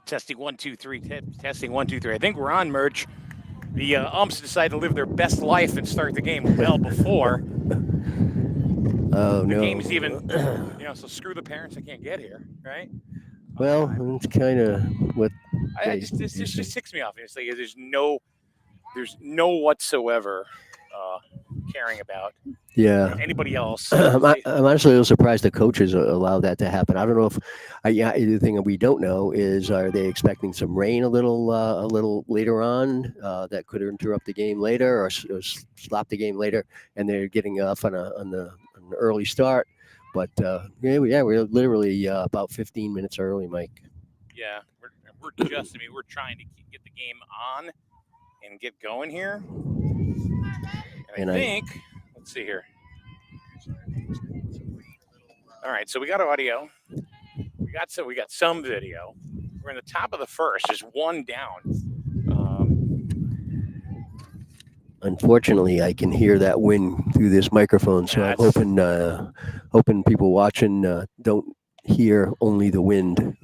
Testing 1, 2, 3. Testing 1, 2, 3. I think we're on, Merch. The umps decide to live their best life and start the game well before. Oh, the no. game's even, so screw the parents. I can't get here, right? Well, it's kind of what this just ticks me off. It's like there's no whatsoever caring about anybody else. I'm actually a little surprised the coaches allow that to happen. I don't know if, the thing that we don't know is, are they expecting some rain a little later on that could interrupt the game later or stop the game later, and they're getting off on an early start. But we're literally about 15 minutes early, Mike. Yeah, we're just. We're trying to get the game on and get going here. And I think, let's see here. All right, so we got audio. We got some video. We're in the top of the first, just one down. Unfortunately, I can hear that wind through this microphone, so I'm hoping people watching don't hear only the wind.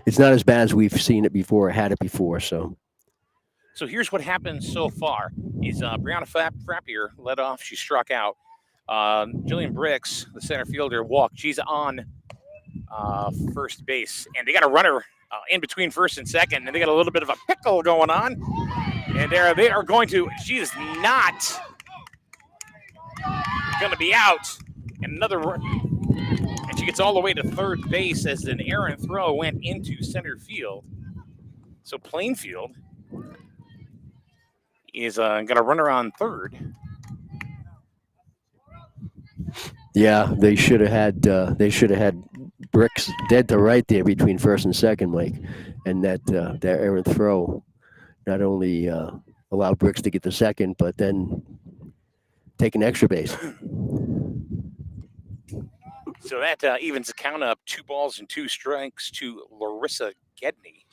It's not as bad as we've seen it before, had it before. So here's what happened so far: is Brianna Frappier led off? She struck out. Jillian Bricks, the center fielder, walked. She's on first base, and they got a runner in between first and second, and they got a little bit of a pickle going on. And they are going to. She is not going to be out. And another run. And she gets all the way to third base as an errant throw went into center field. So Plainfield is going to run her on third. Yeah, they should have had Bricks dead to right there between first and second, Mike, and that errant throw not only allowed Bricks to get the second, but then take an extra base. So that evens the count up 2 balls and 2 strikes to Larissa Gedney,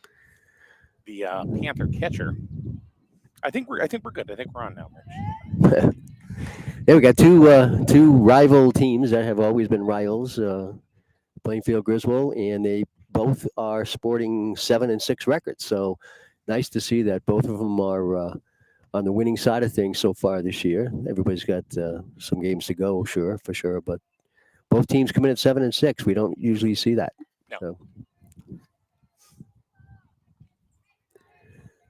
the Panther catcher. I think we're good. I think we're on now, Rich. Yeah, we got two rival teams that have always been rivals, Plainfield Griswold, and they both are sporting 7-6 records. So nice to see that both of them are on the winning side of things so far this year. Everybody's got some games to go, for sure, but both teams come in at 7-6. We don't usually see that. No. So.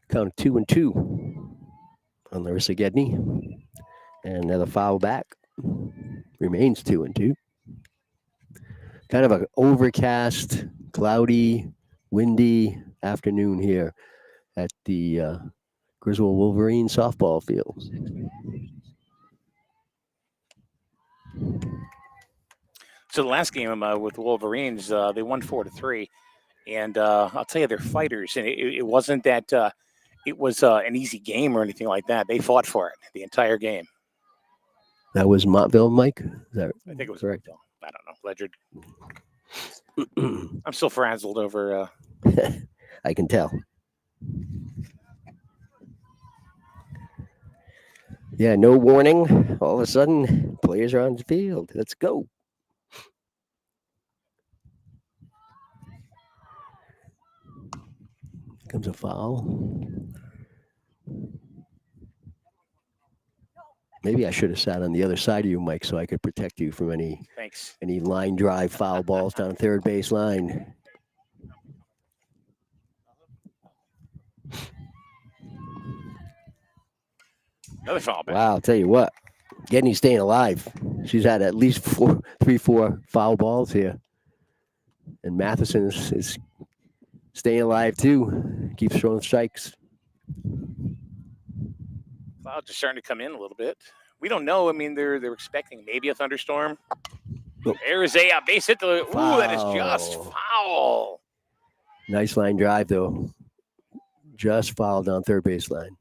Count 2-2 on Larissa Gedney. And another foul back. Remains 2-2. Kind of an overcast, cloudy, windy afternoon here at the Griswold Wolverine softball field. So the last game with the Wolverines, they won 4-3, and I'll tell you, they're fighters, and it wasn't that it was an easy game or anything like that. They fought for it the entire game. That was Montville, Mike? Is that I think it was correct? Montville. I don't know. Ledger. I'm still frazzled over. I can tell. Yeah, no warning. All of a sudden, players are on the field. Let's go. Comes a foul. Maybe I should have sat on the other side of you, Mike, so I could protect you from any line drive foul balls down third base line. Another foul back. Wow, I'll tell you what. Gedney's staying alive. She's had at least 4 foul balls here. And Matheson is staying alive, too. Keeps throwing strikes. Clouds are starting to come in a little bit. We don't know. I mean, they're expecting maybe a thunderstorm. Oh. There's a base hit. Ooh, that is just foul. Nice line drive, though. Just fouled down third base line.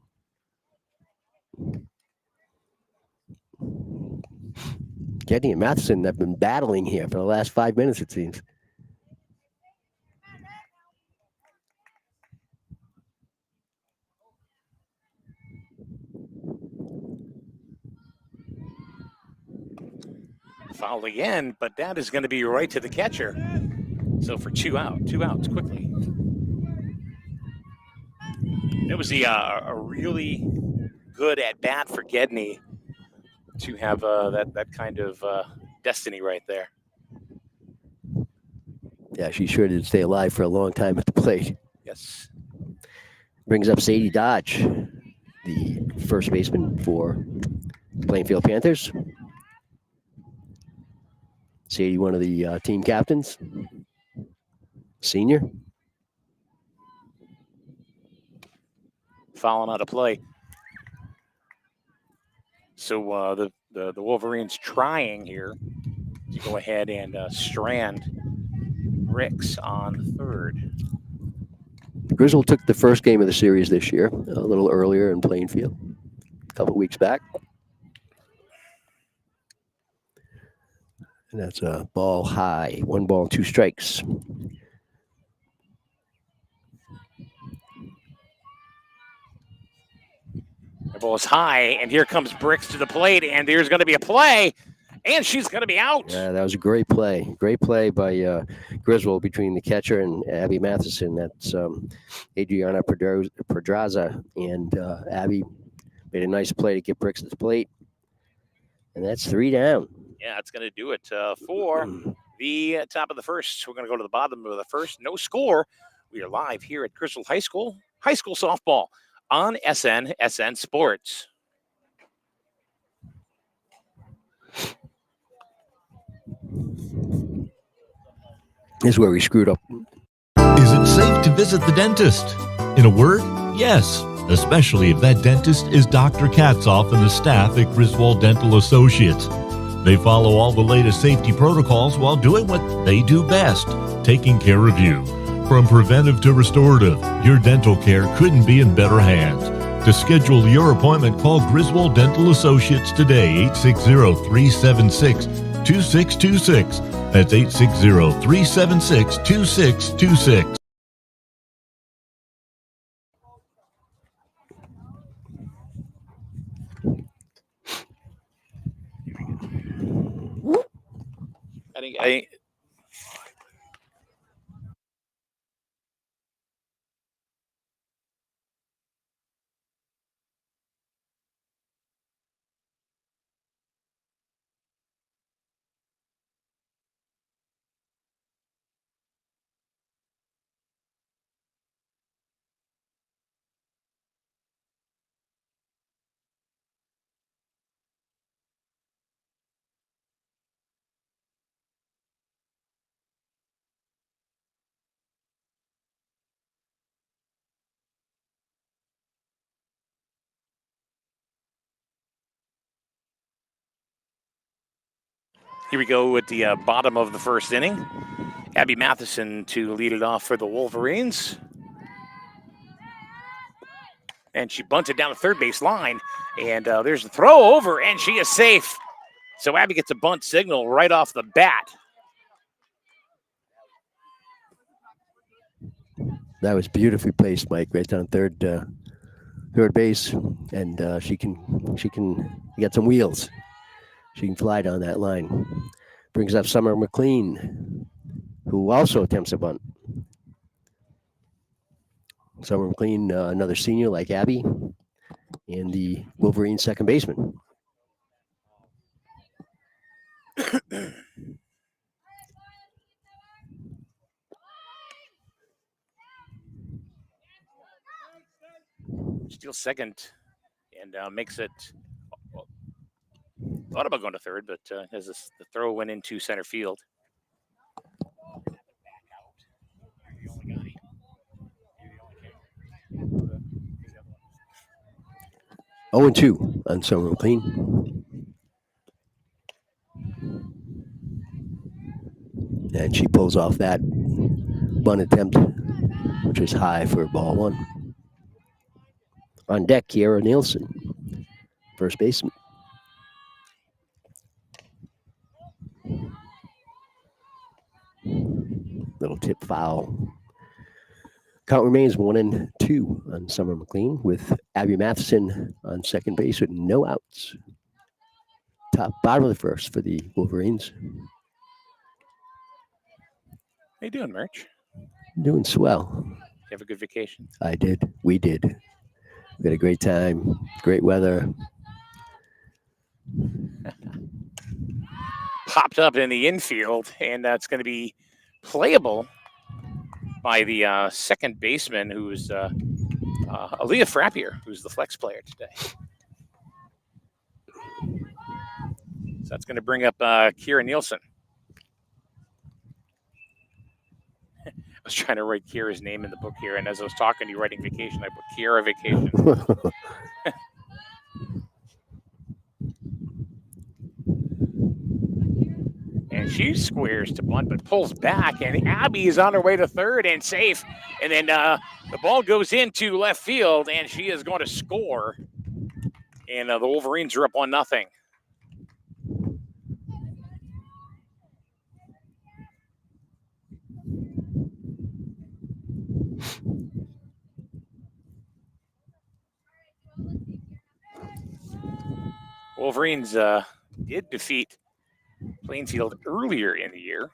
Gedney and Matheson have been battling here for the last 5 minutes, it seems. Fouled again, but that is going to be right to the catcher. So for 2 outs quickly. It was a really good at bat for Gedney to have that kind of destiny right there. Yeah, she sure did stay alive for a long time at the plate. Yes. Brings up Sadie Dodge, the first baseman for Plainfield Panthers. Sadie, one of the team captains, senior. Fouling out of play. So the Wolverines trying here to go ahead and strand Ricks on third. Griswold took the first game of the series this year, a little earlier in Plainfield, a couple weeks back. And that's a ball high, 1 ball, 2 strikes. The ball is high, and here comes Bricks to the plate, and there's going to be a play, and she's going to be out. Yeah, that was a great play. Great play by Griswold between the catcher and Abby Matheson. That's Adriana Pedraza, and Abby made a nice play to get Bricks to the plate. And that's 3 down. Yeah, that's going to do it for the top of the first. We're going to go to the bottom of the first. No score. We are live here at Griswold High School softball on SN Sports. This is where we screwed up. Is it safe to visit the dentist? In a word, yes, especially if that dentist is Dr. Katzoff and the staff at Griswold Dental Associates. They follow all the latest safety protocols while doing what they do best, taking care of you. From preventive to restorative, your dental care couldn't be in better hands. To schedule your appointment, call Griswold Dental Associates today, 860-376-2626. That's 860-376-2626. I Here we go at the bottom of the first inning. Abby Matheson to lead it off for the Wolverines. And she bunted down the third base line. And there's the throw over, and she is safe. So Abby gets a bunt signal right off the bat. That was beautifully placed, Mike, right down third base, and she can get some wheels. She can fly down that line. Brings up Summer McLean, who also attempts a bunt. Summer McLean, another senior like Abby, and the Wolverine second baseman. Steals second and makes it. Thought about going to third, but as the throw went into center field. 0-2 on Summer McLean. And she pulls off that bunt attempt, which is high for ball 1. On deck, Kiera Nielsen, first baseman. Little tip foul. Count remains 1-2 on Summer McLean with Abby Matheson on second base with no outs. Bottom of the first for the Wolverines. How you doing, Merch? Doing swell. You have a good vacation? I did. We did. We had a great time, great weather. Popped up in the infield, and it's going to be playable by the second baseman, who's Aaliyah Frappier, who's the flex player today. So that's going to bring up Kira Nielsen. I was trying to write Kira's name in the book here, and as I was talking to you writing vacation, I put Kira vacation. And she squares to bunt, but pulls back, and Abby is on her way to third and safe. And then the ball goes into left field, and she is going to score. And the Wolverines are up 1-0. Wolverines did defeat Plainfield earlier in the year.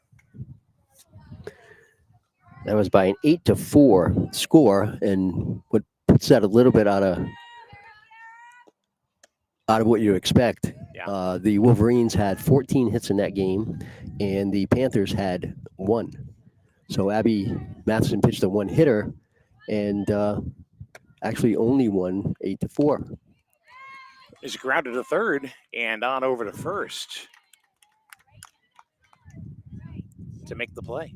That was by an 8-4 score, and what puts that a little bit out of what you expect. Yeah. The Wolverines had 14 hits in that game, and the Panthers had 1. So Abby Matheson pitched a 1-hitter, and actually only won 8-4. Is grounded to third and on over to first to make the play.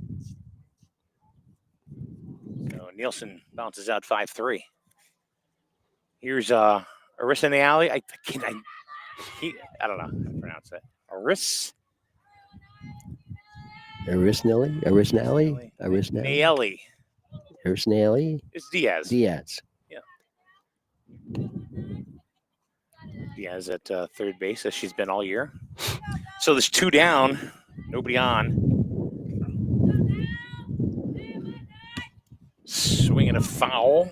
So Nielsen bounces out 5-3. Here's Arissa in the alley. I don't know how to pronounce it. Arisnelli. Naeli. It's Diaz. Yeah. Diaz at third base, as she's been all year. So there's 2 down, nobody on. Swinging a foul.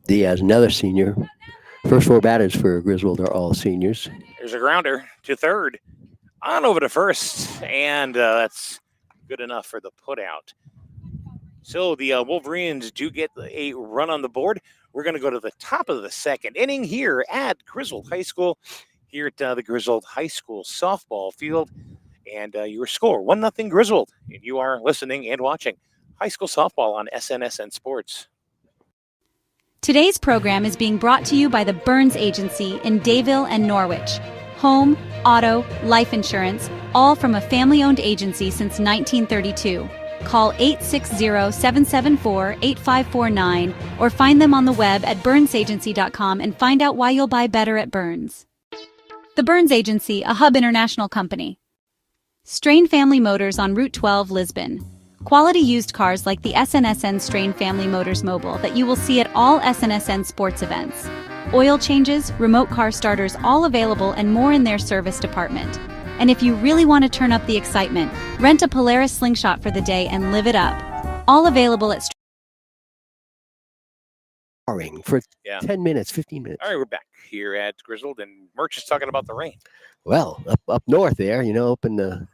Diaz, another senior. First 4 batters for Griswold are all seniors. There's a grounder to third, on over to first, and that's good enough for the putout. So the Wolverines do get a run on the board. We're going to go to the top of the second inning here at Griswold High School, here at the Griswold High School softball field. And your score, 1-0 Griswold. And you are listening and watching high school softball on SNSN Sports. Today's program is being brought to you by the Burns Agency in Dayville and Norwich. Home, auto, life insurance, all from a family-owned agency since 1932. Call 860-774-8549 or find them on the web at burnsagency.com and find out why you'll buy better at Burns. The Burns Agency, a Hub International company. Strain Family Motors on Route 12, Lisbon. Quality used cars like the SNSN Strain Family Motors Mobile that you will see at all SNSN sports events. Oil changes, remote car starters, all available and more in their service department. And if you really want to turn up the excitement, rent a Polaris Slingshot for the day and live it up. All available at For 10 minutes, 15 minutes. All right, we're back here at Griswold, and Murch is talking about the rain. Well, up north there, up in the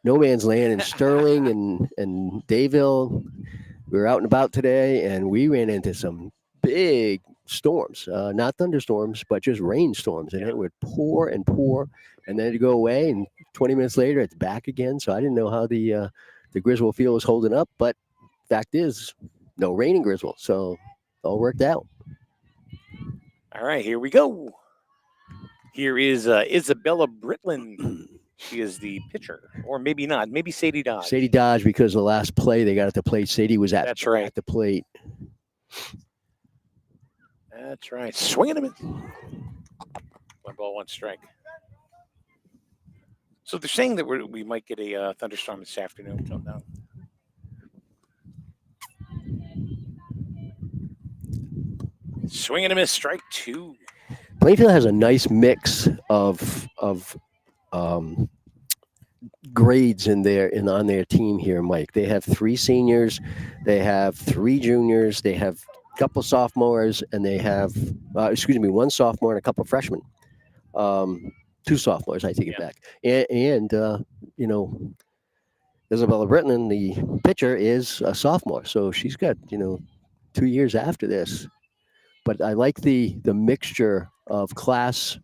no man's land in Sterling and Dayville. We were out and about today, and we ran into some big storms, not thunderstorms, but just rainstorms, and it would pour and pour, and then it'd go away, and 20 minutes later, it's back again. So I didn't know how the Griswold field was holding up, but fact is, no rain in Griswold, so all worked out. All right, here we go. Here is Isabella Britland. She is the pitcher, or maybe not. Maybe Sadie Dodge. Sadie Dodge, because the last play they got at the plate, Sadie was at the plate. That's right. Swinging a miss. 1 ball, 1 strike. So they're saying that we might get a thunderstorm this afternoon. Don't know. Swing and a miss, strike 2. Plainfield has a nice mix of grades on their team here, Mike. They have 3 seniors, they have 3 juniors, they have a couple sophomores, and they have 1 sophomore and a couple freshmen. Two sophomores, I take it Yeah. back. And you know, Isabella Britton, the pitcher, is a sophomore, so she's got 2 years after this. But I like the mixture of classes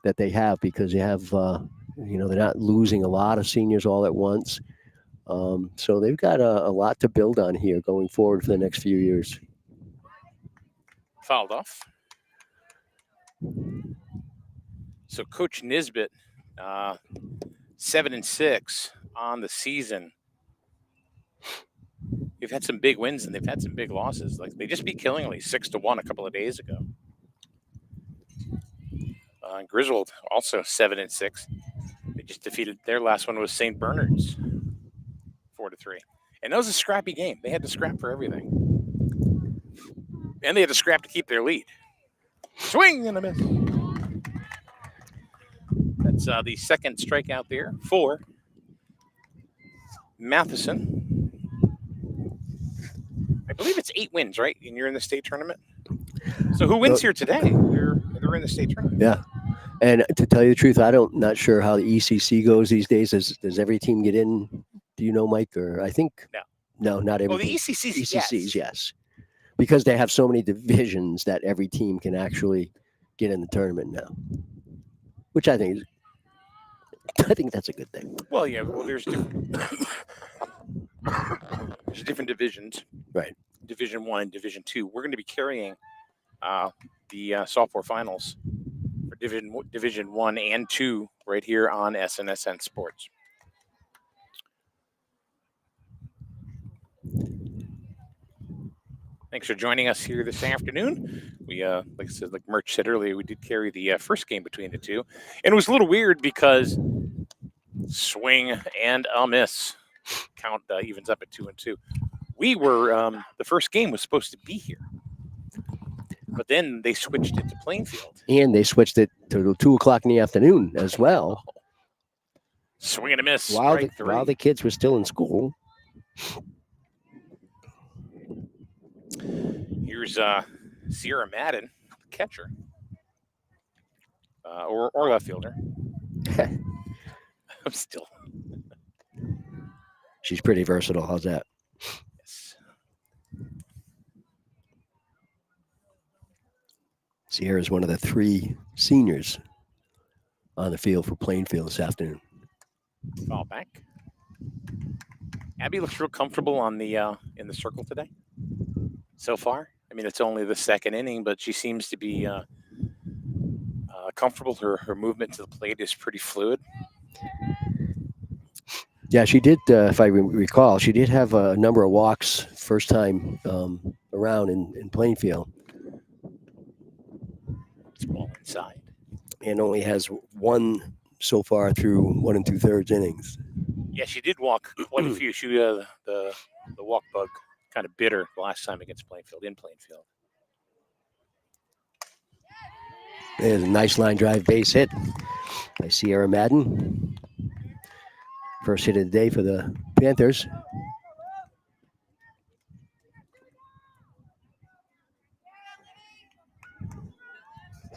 that they have, because you have they're not losing a lot of seniors all at once. So they've got a lot to build on here going forward for the next few years. Fouled off. So Coach Nisbet, 7-6 on the season. They've had some big wins and they've had some big losses. Like they just beat Killingly 6-1 a couple of days ago. Griswold also 7-6. They just defeated, their last one was St. Bernard's 4-3. And that was a scrappy game. They had to scrap for everything. And they had to scrap to keep their lead. Swing and a miss. That's the second strikeout there for Matheson. I believe it's 8 wins, right? And you're in the state tournament. So who wins here today? They're in the state tournament. Yeah. And to tell you the truth, not sure how the ECC goes these days. Does every team get in? Do you know, Mike? Or I think no, not every. Oh, the ECCs, ECCs, yes, because they have so many divisions that every team can actually get in the tournament now, which I think that's a good thing. Well, yeah. Well, there's different divisions, right? Division 1 and Division 2. We're going to be carrying the sophomore finals for Division 1 and 2 right here on SNSN Sports. Thanks for joining us here this afternoon. We, like I said, like Merch said earlier, we did carry the first game between the two. And it was a little weird because swing and a miss. Count evens up at 2-2. We were, the first game was supposed to be here. But then they switched it to Plainfield. And they switched it to 2 o'clock in the afternoon as well. Swing and a miss. While the kids were still in school. Here's Sierra Madden, catcher. Or left fielder. I'm still. She's pretty versatile. How's that? Yes. Sierra's one of the 3 seniors on the field for Plainfield this afternoon. Ball back. Abby looks real comfortable on the in the circle today. So far, I mean, it's only the second inning, but she seems to be comfortable. Her movement to the plate is pretty fluid. Yeah, she did. If I recall, she did have a number of walks first time around in Plainfield. It's ball inside, and only has 1 so far through 1 2/3 innings. Yeah, she did walk quite a few. She the walk bug kind of bit her the last time against Plainfield, in Plainfield. There's a nice line drive base hit by Sierra Madden. First hit of the day for the Panthers.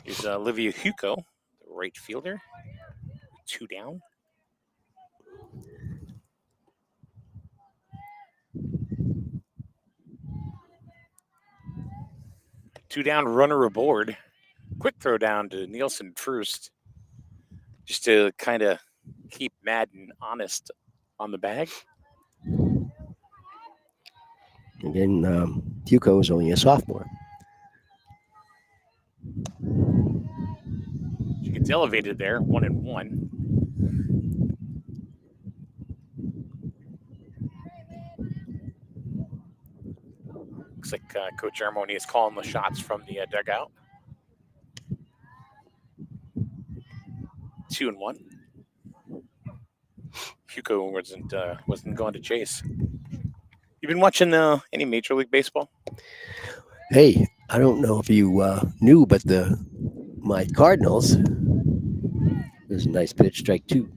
Here's Olivia Huco, the right fielder. 2 down. Two down, runner aboard. Quick throw down to Nielsen first, just to kind of keep Madden honest on the bag. Again, Huco is only a sophomore. She gets elevated there, 1-1. Looks like Coach Armoni is calling the shots from the dugout. 2-1. Huco wasn't going to chase. You been watching any Major League Baseball? Hey, I don't know if you knew, but my Cardinals, there's a nice pitch, strike 2,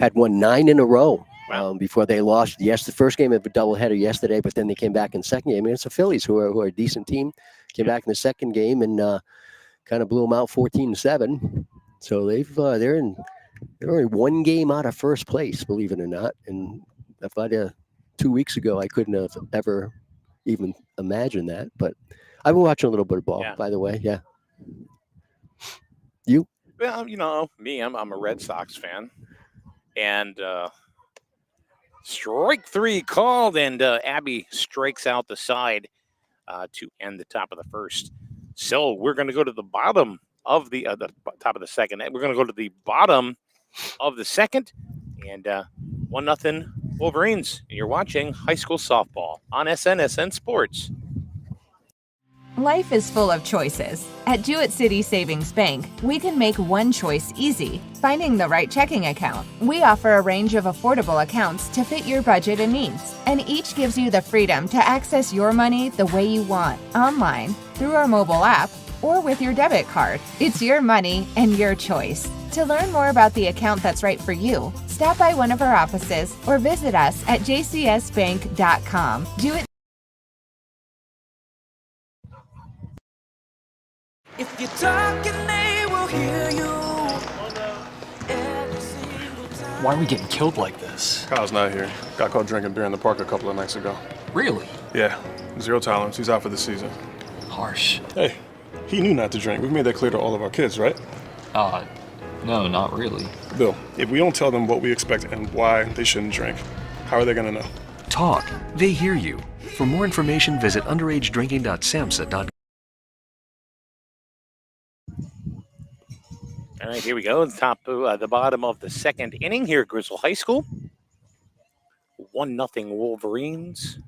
had won 9 in a row. Wow. Before they lost, the first game of a doubleheader yesterday, but then they came back in the second game. I mean, it's the Phillies, who are a decent team, came back in the second game and kind of blew them out 14-7. So they're only one game out of first place, believe it or not. And if I'd 2 weeks ago, I couldn't have ever even imagined that. But I've been watching a little bit of ball, Yeah. by the way. Yeah. You? Well, me, I'm a Red Sox fan. And strike 3 called, and Abby strikes out the side to end the top of the first. So we're going to go to the bottom of the top of the second. We're going to go to the bottom of the second, and 1-0 Wolverines. You're watching high school softball on SN Sports. Life is full of choices. At Jewett City Savings Bank, we can make one choice easy, finding the right checking account. We offer a range of affordable accounts to fit your budget and needs, and each gives you the freedom to access your money the way you want, online, through our mobile app, or with your debit card. It's your money and your choice. To learn more about the account that's right for you, stop by one of our offices or visit us at jcsbank.com. Jewett. If you're talking, they will hear you. Why are we getting killed like this? Kyle's not here. Got caught drinking beer in the park a couple of nights ago. Really? Yeah, 0 tolerance. He's out for the season. Harsh. Hey, he knew not to drink. We've made that clear to all of our kids, right? No, not really. Bill, if we don't tell them what we expect and why they shouldn't drink, how are they going to know? Talk. They hear you. For more information, visit underagedrinking.samhsa.gov. All right, here we go. The bottom of the second inning here at Griswold High School. 1-0 Wolverines.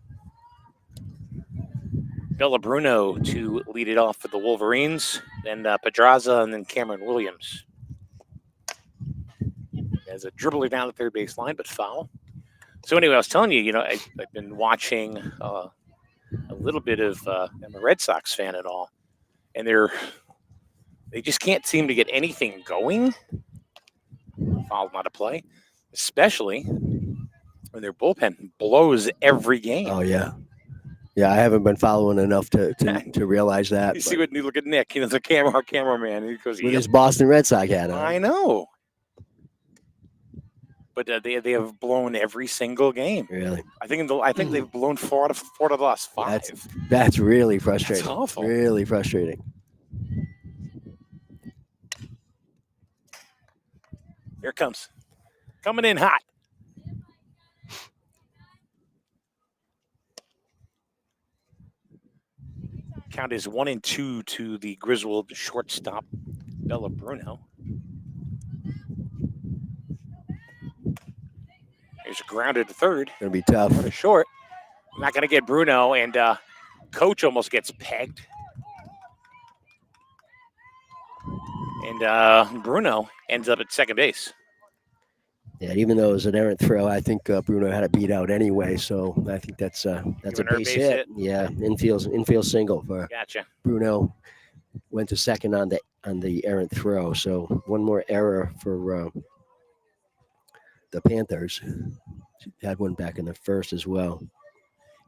Bella Bruno to lead it off for the Wolverines. Then Pedraza and then Cameron Williams. As a dribbler down the third base line, but foul. So anyway, I was telling you, I've been watching a little bit of, I'm a Red Sox fan and all, and they just can't seem to get anything going. Foul not a play, especially when their bullpen blows every game. Oh, yeah. Yeah, I haven't been following enough to realize that. You see what you look at Nick, the cameraman. He goes, with his Boston Red Sox hat on. I know. But they have blown every single game. Really? I think they've blown four out of the last 5. That's really frustrating. That's awful. Really frustrating. Here it comes. Coming in hot. Count is 1-2 to the Griswold shortstop, Bella Bruno. Here's a grounded to third. Gonna be tough. Running short. Not gonna get Bruno, and coach almost gets pegged. And Bruno ends up at second base. Yeah, even though it was an errant throw, I think Bruno had a beat out anyway. So I think that's a base hit. Yeah, infield single for Gotcha. Bruno. Went to second on the errant throw. So one more error for the Panthers. Had one back in the first as well.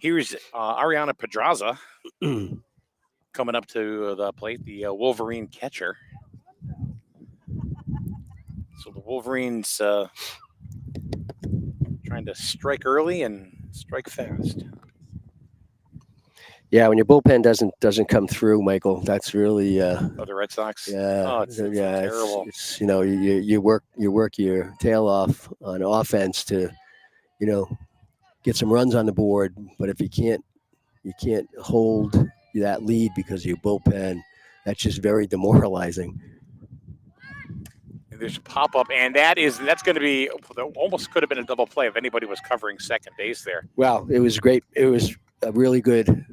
Here's Ariana Pedraza coming up to the plate, the Wolverine catcher. So the Wolverines trying to strike early and strike fast. Yeah, when your bullpen doesn't come through, Michael, that's really the Red Sox. Yeah, oh, it's terrible. It's you work your tail off on offense to get some runs on the board, but if you can't hold that lead because of your bullpen, that's just very demoralizing. And there's a pop-up, and that's going to be almost could have been a double play if anybody was covering second base there. Well, it was great. It was a really good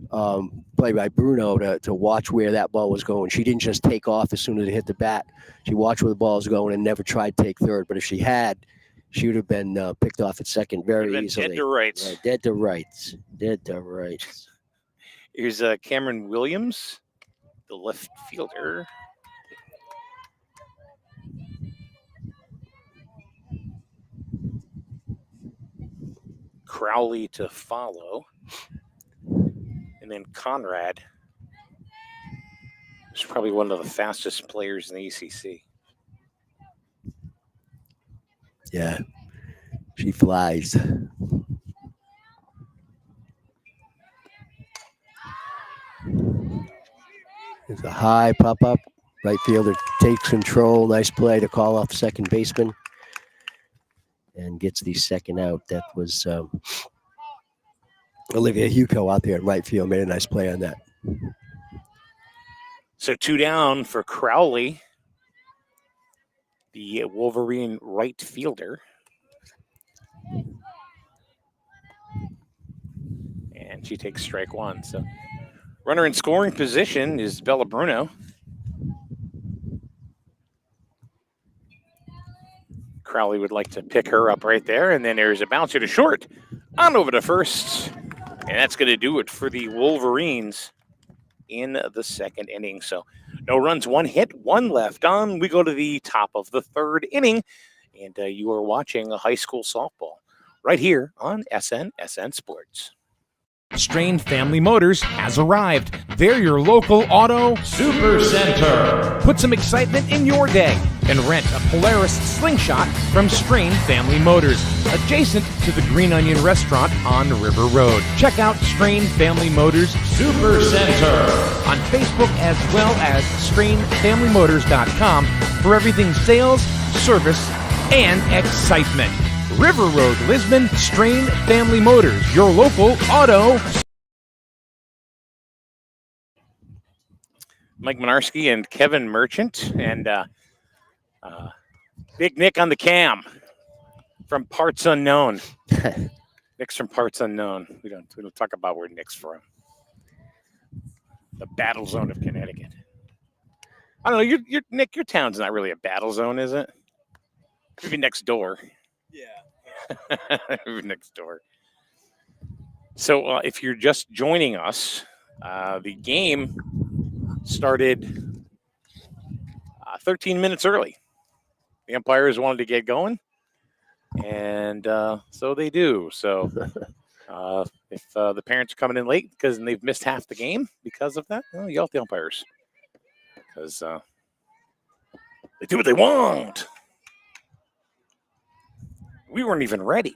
play by Bruno to watch where that ball was going. She didn't just take off as soon as it hit the bat. She watched where the ball was going and never tried to take third. But if she had, she would have been picked off at second very easily. Dead to rights. Right, dead to rights. Dead to rights. Here's Cameron Williams, the left fielder. Crowley to follow. And then Conrad She's probably one of the fastest players in the ECC. Yeah, she flies. It's a high pop-up. Right fielder takes control. Nice play to call off second baseman and gets the second out. That was Olivia Huco out there at right field. Made a nice play on that. So 2 down for Crowley, the Wolverine right fielder. And she takes strike 1. So runner in scoring position is Bella Bruno. Crowley would like to pick her up right there, and then there's a bouncer to short, on over to first, and that's going to do it for the Wolverines in the second inning. So no runs, 1 hit, 1 left on. We go to the top of the third inning, and you are watching a high school softball right here on SN Sports. Strain Family Motors has arrived. They're your local auto super center. Put some excitement in your day and rent a Polaris Slingshot from Strain Family Motors, adjacent to the Green Onion Restaurant on River Road. Check out Strain Family Motors Super Center on Facebook as well as strainfamilymotors.com for everything sales, service, and excitement. River Road, Lisbon, Strain Family Motors, your local auto. Mike Minarski and Kevin Merchant and Big Nick on the cam from Parts Unknown. Nick's from Parts Unknown. We don't talk about where Nick's from. The battle zone of Connecticut. I don't know. You're Nick. Your town's not really a battle zone, is it? Maybe next door. Yeah. Next door. So if you're just joining us, the game started 13 minutes early. The umpires wanted to get going, and so they do. So if the parents are coming in late because they've missed half the game because of that, well, yell at the umpires because they do what they want. We weren't even ready.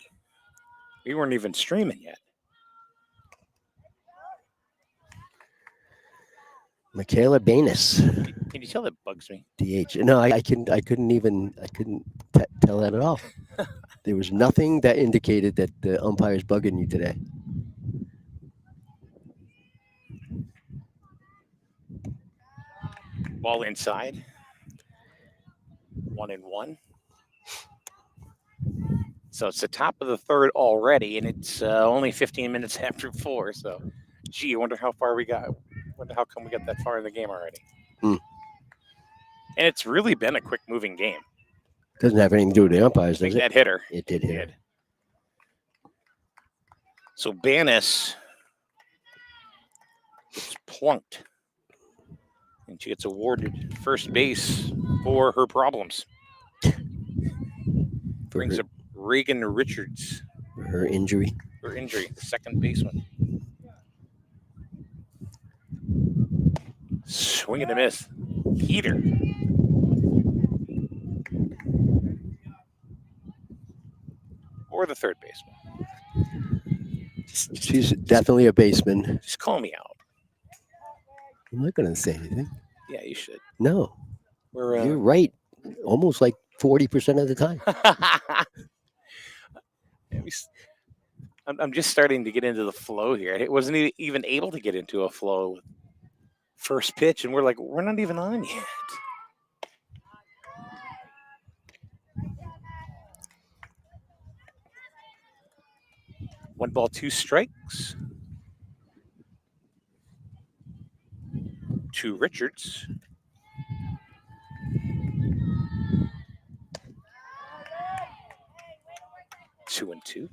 We weren't even streaming yet. Michaela Banis. Can you tell that bugs me? DH. No, I couldn't tell that at all. There was nothing that indicated that the umpire's bugging you today. Ball inside. 1-1. So it's the top of the third already, and it's only 15 minutes after 4. So, gee, I wonder how far we got. Wonder how come we got that far in the game already. And it's really been a quick-moving game. Doesn't have anything to do with the umpires, does it? That hit her. It did hit her. So Banis gets plunked, and she gets awarded first base for her problems. Brings up Reagan Richards. Her injury. The second baseman. Swing and a miss. Heater. Or the third baseman. She's definitely a baseman. Just call me out. I'm not going to say anything. Yeah, you should. No. You're right. Almost like 40% of the time. I'm just starting to get into the flow here. It wasn't even able to get into a flow with first pitch, and we're not even on yet. One ball, 2 strikes. To Richards. Two and 2.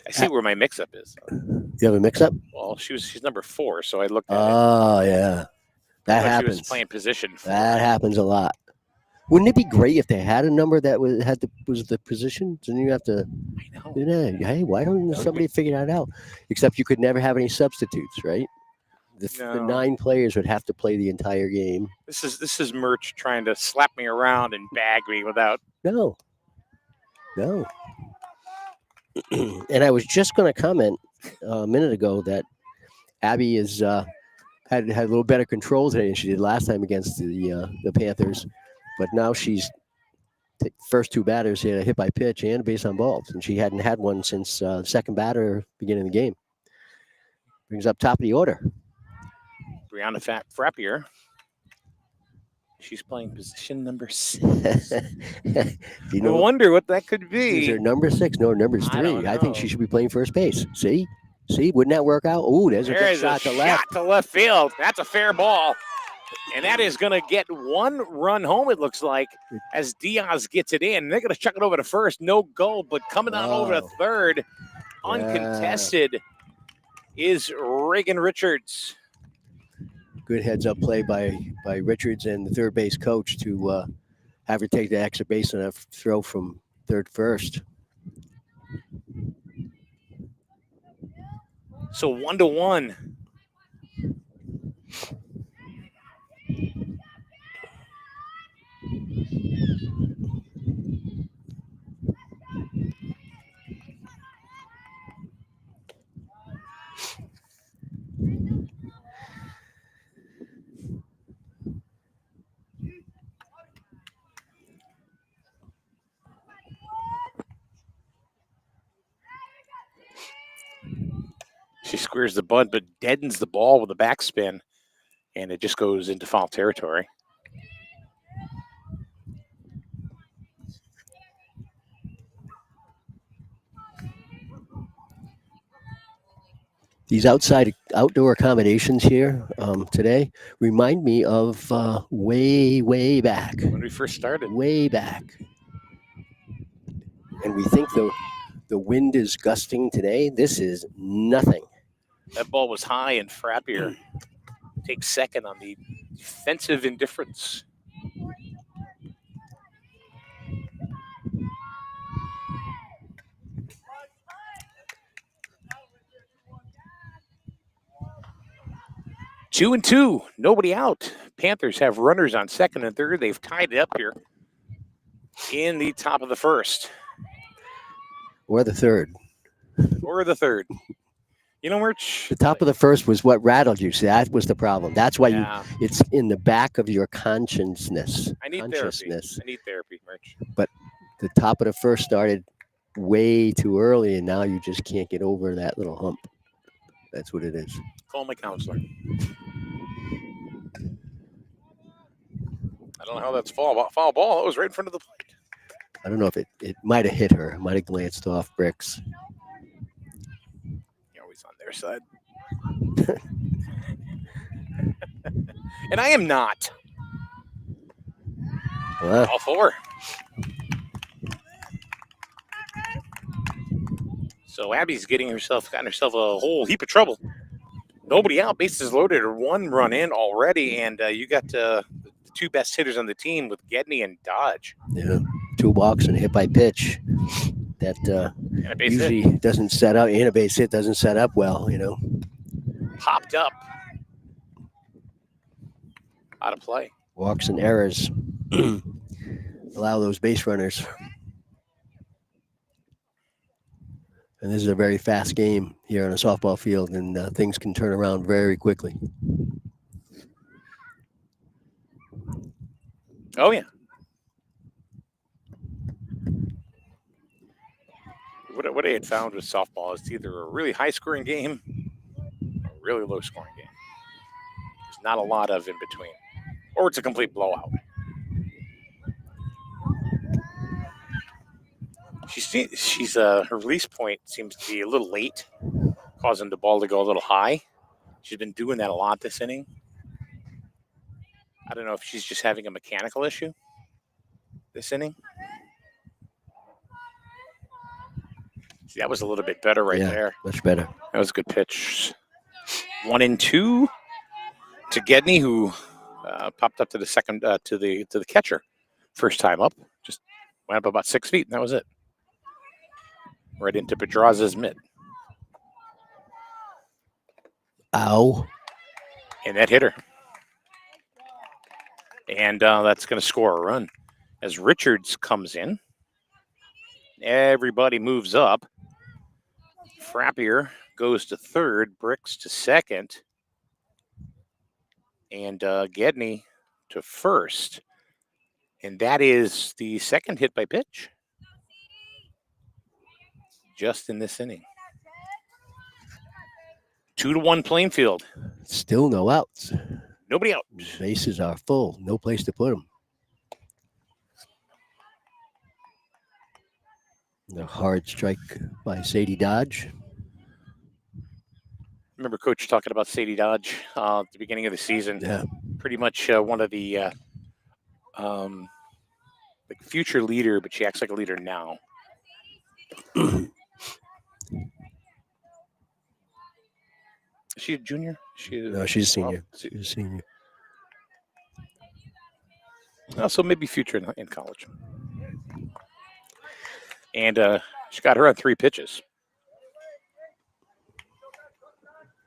I see where my mix-up is. You have a mix-up? Well, she's number 4, so I looked at it. Oh, yeah. That happens. She was playing position 4. That happens a lot. Wouldn't it be great if they had a number that was the position? Didn't you have to? I know. Hey, why don't somebody figure that out? Except you could never have any substitutes, right? The No. 9 players would have to play the entire game. This is Murch trying to slap me around and bag me without. No. And I was just going to comment a minute ago that Abby is had a little better control today than she did last time against the Panthers, but now she's first 2 batters, she had a hit by pitch and a base on balls, and she hadn't had one since second batter beginning of the game. Brings up top of the order. Brianna Frappier. She's playing position number 6. You know, I wonder what that could be. Is there number 6? No, number 3. I think she should be playing first base. See, wouldn't that work out? Oh, there's a good shot to left. Shot to left field. That's a fair ball. And that is going to get 1 run home, it looks like, as Diaz gets it in. They're going to chuck it over to first. No go, but coming on over to third, uncontested, is Reagan Richards. Good heads-up play by Richards and the third base coach to have her take the extra base on a throw from third first. So 1-1. She squares the bunt, but deadens the ball with a backspin, and it just goes into foul territory. These outdoor accommodations here today remind me of way back. When we first started. Way back. And we think the wind is gusting today. This is nothing. That ball was high, and Frappier takes second on the defensive indifference. Two and two, nobody out. Panthers have runners on second and third. They've tied it up here in the top of the first. Or the third. You know, Murch? The top of the first was what rattled you. See, that was the problem. That's why it's in the back of your consciousness. I need therapy, Murch. But the top of the first started way too early, and now you just can't get over that little hump. That's what it is. Call my counselor. I don't know how that's foul ball. That was right in front of the plate. I don't know if it might have hit her. It might have glanced off Bricks. You're always on their side. And I am not. All 4. So Abby's gotten herself a whole heap of trouble. Nobody out, bases loaded, 1 run in already, and you got the 2 best hitters on the team with Gedney and Dodge. Yeah, 2 walks and a hit by pitch. That usually doesn't set up, and a base hit doesn't set up well, you know. Popped up. Out of play. Walks and errors allow those base runners. And this is a very fast game here on a softball field, and things can turn around very quickly. Oh, yeah. What I had found with softball is either a really high-scoring game or a really low-scoring game. There's not a lot of in between. Or it's a complete blowout. She's her release point seems to be a little late, causing the ball to go a little high. She's been doing that a lot this inning. I don't know if she's just having a mechanical issue this inning. See, that was a little bit better there. Much better. That was a good pitch. 1-2 to Gedney, who popped up to the second to the catcher. First time up, just went up about 6 feet, and that was it. Right into Pedraza's mitt. Ow. And that hit her. And that's going to score a run. As Richards comes in, everybody moves up. Frappier goes to third, Bricks to second, and Gedney to first. And that is the second hit by pitch just in this inning. 2-1 Plainfield. Still no outs. Nobody out. Bases are full. No place to put them. The hard strike by Sadie Dodge. Remember Coach talking about Sadie Dodge at the beginning of the season. Yeah. Pretty much one of the like future leader, but she acts like a leader now. Is she a junior? No, she's a senior. She's a senior. So maybe future in college. And she got her on 3 pitches.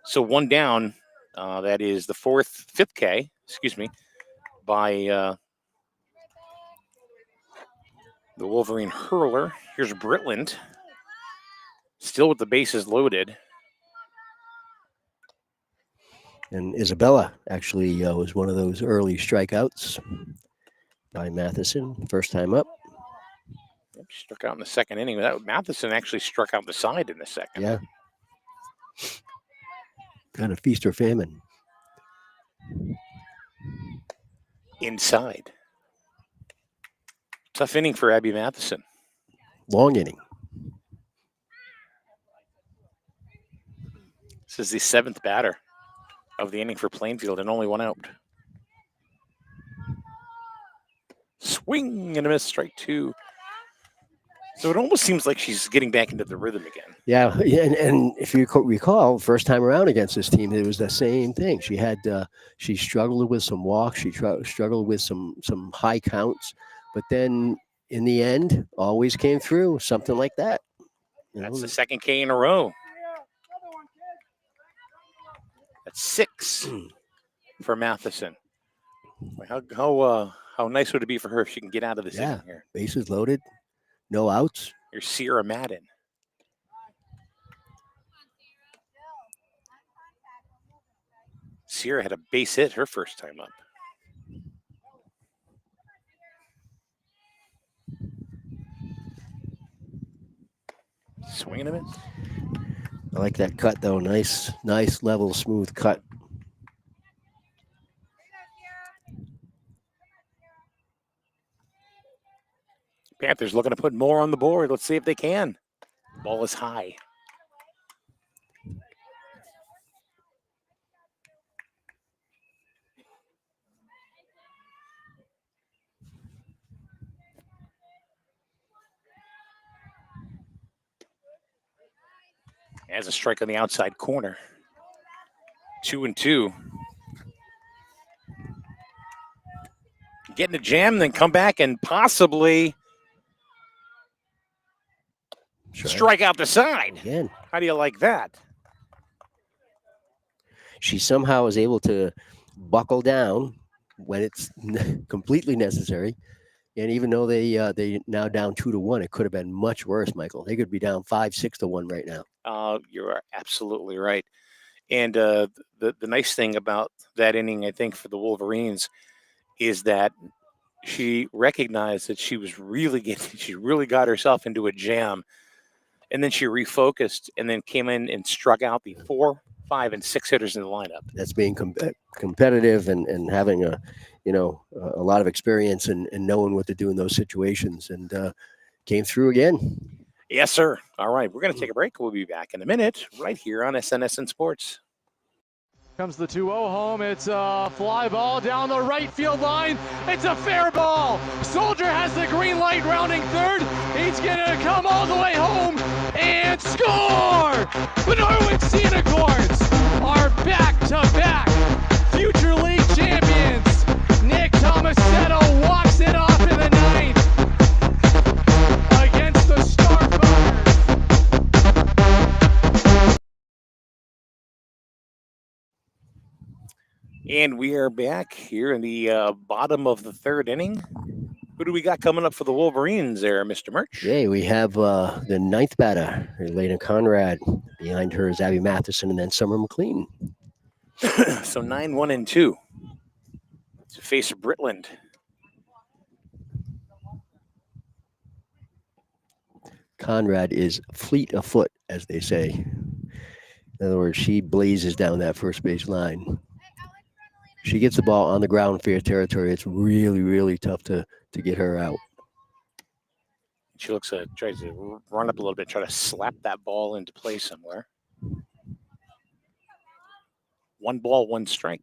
So one down. That is the fifth K, by the Wolverine hurler. Here's Britland, still with the bases loaded. And Isabella actually was one of those early strikeouts by Matheson, first time up. Yep, she struck out in the second inning. Matheson actually struck out the side in the second. Yeah. Kind of feast or famine. Inside. Tough inning for Abby Matheson. Long inning. This is the 7th batter of the inning for Plainfield and only 1 out. Swing and a miss, strike 2. So it almost seems like she's getting back into the rhythm again. Yeah, and if you recall, first time around against this team, it was the same thing. She struggled with some walks, she struggled with some high counts, but then in the end, always came through, something like that. That's the 2nd K in a row. That's 6 for Matheson. How nice would it be for her if she can get out of this inning here? Bases loaded, no outs. Here's Sierra Madden. Sierra had a base hit her first time up. Swing and a miss. I like that cut though. Nice, level, smooth cut. Panthers looking to put more on the board. Let's see if they can. Ball is high. Has a strike on the outside corner. 2-2. Getting a jam, then come back and possibly strike out the side. Again. How do you like that? She somehow is able to buckle down when it's completely necessary. And even though they now down 2-1, it could have been much worse, Michael. They could be down 5-6-1 right now. You're absolutely right. And the nice thing about that inning, I think, for the Wolverines is that she recognized that she really got herself into a jam. And then she refocused and then came in and struck out the 4, 5, and 6 hitters in the lineup. That's being competitive and having a lot of experience and knowing what to do in those situations, and came through again. Yes, sir. All right, we're going to take a break. We'll be back in a minute right here on SNSN Sports. Comes the 2-0 home. It's a fly ball down the right field line. It's a fair ball. Soldier has the green light rounding third. He's going to come all the way home and score! The Norwich Unicorns are back-to-back future league champions. Nick Tomasetto walks it off in the ninth against the Starfighters. And we are back here in the bottom of the third inning. Who do we got coming up for the Wolverines there, Mr. Murch? Yeah, we have the ninth batter, Elena Conrad. Behind her is Abby Matheson and then Summer McLean. So 9-1-2 to face Britland. Conrad is fleet of foot, as they say. In other words, she blazes down that first base line. She gets the ball on the ground in fair territory. It's really, really tough to get her out. She tries to run up a little bit, try to slap that ball into play somewhere. 1 ball, 1 strike.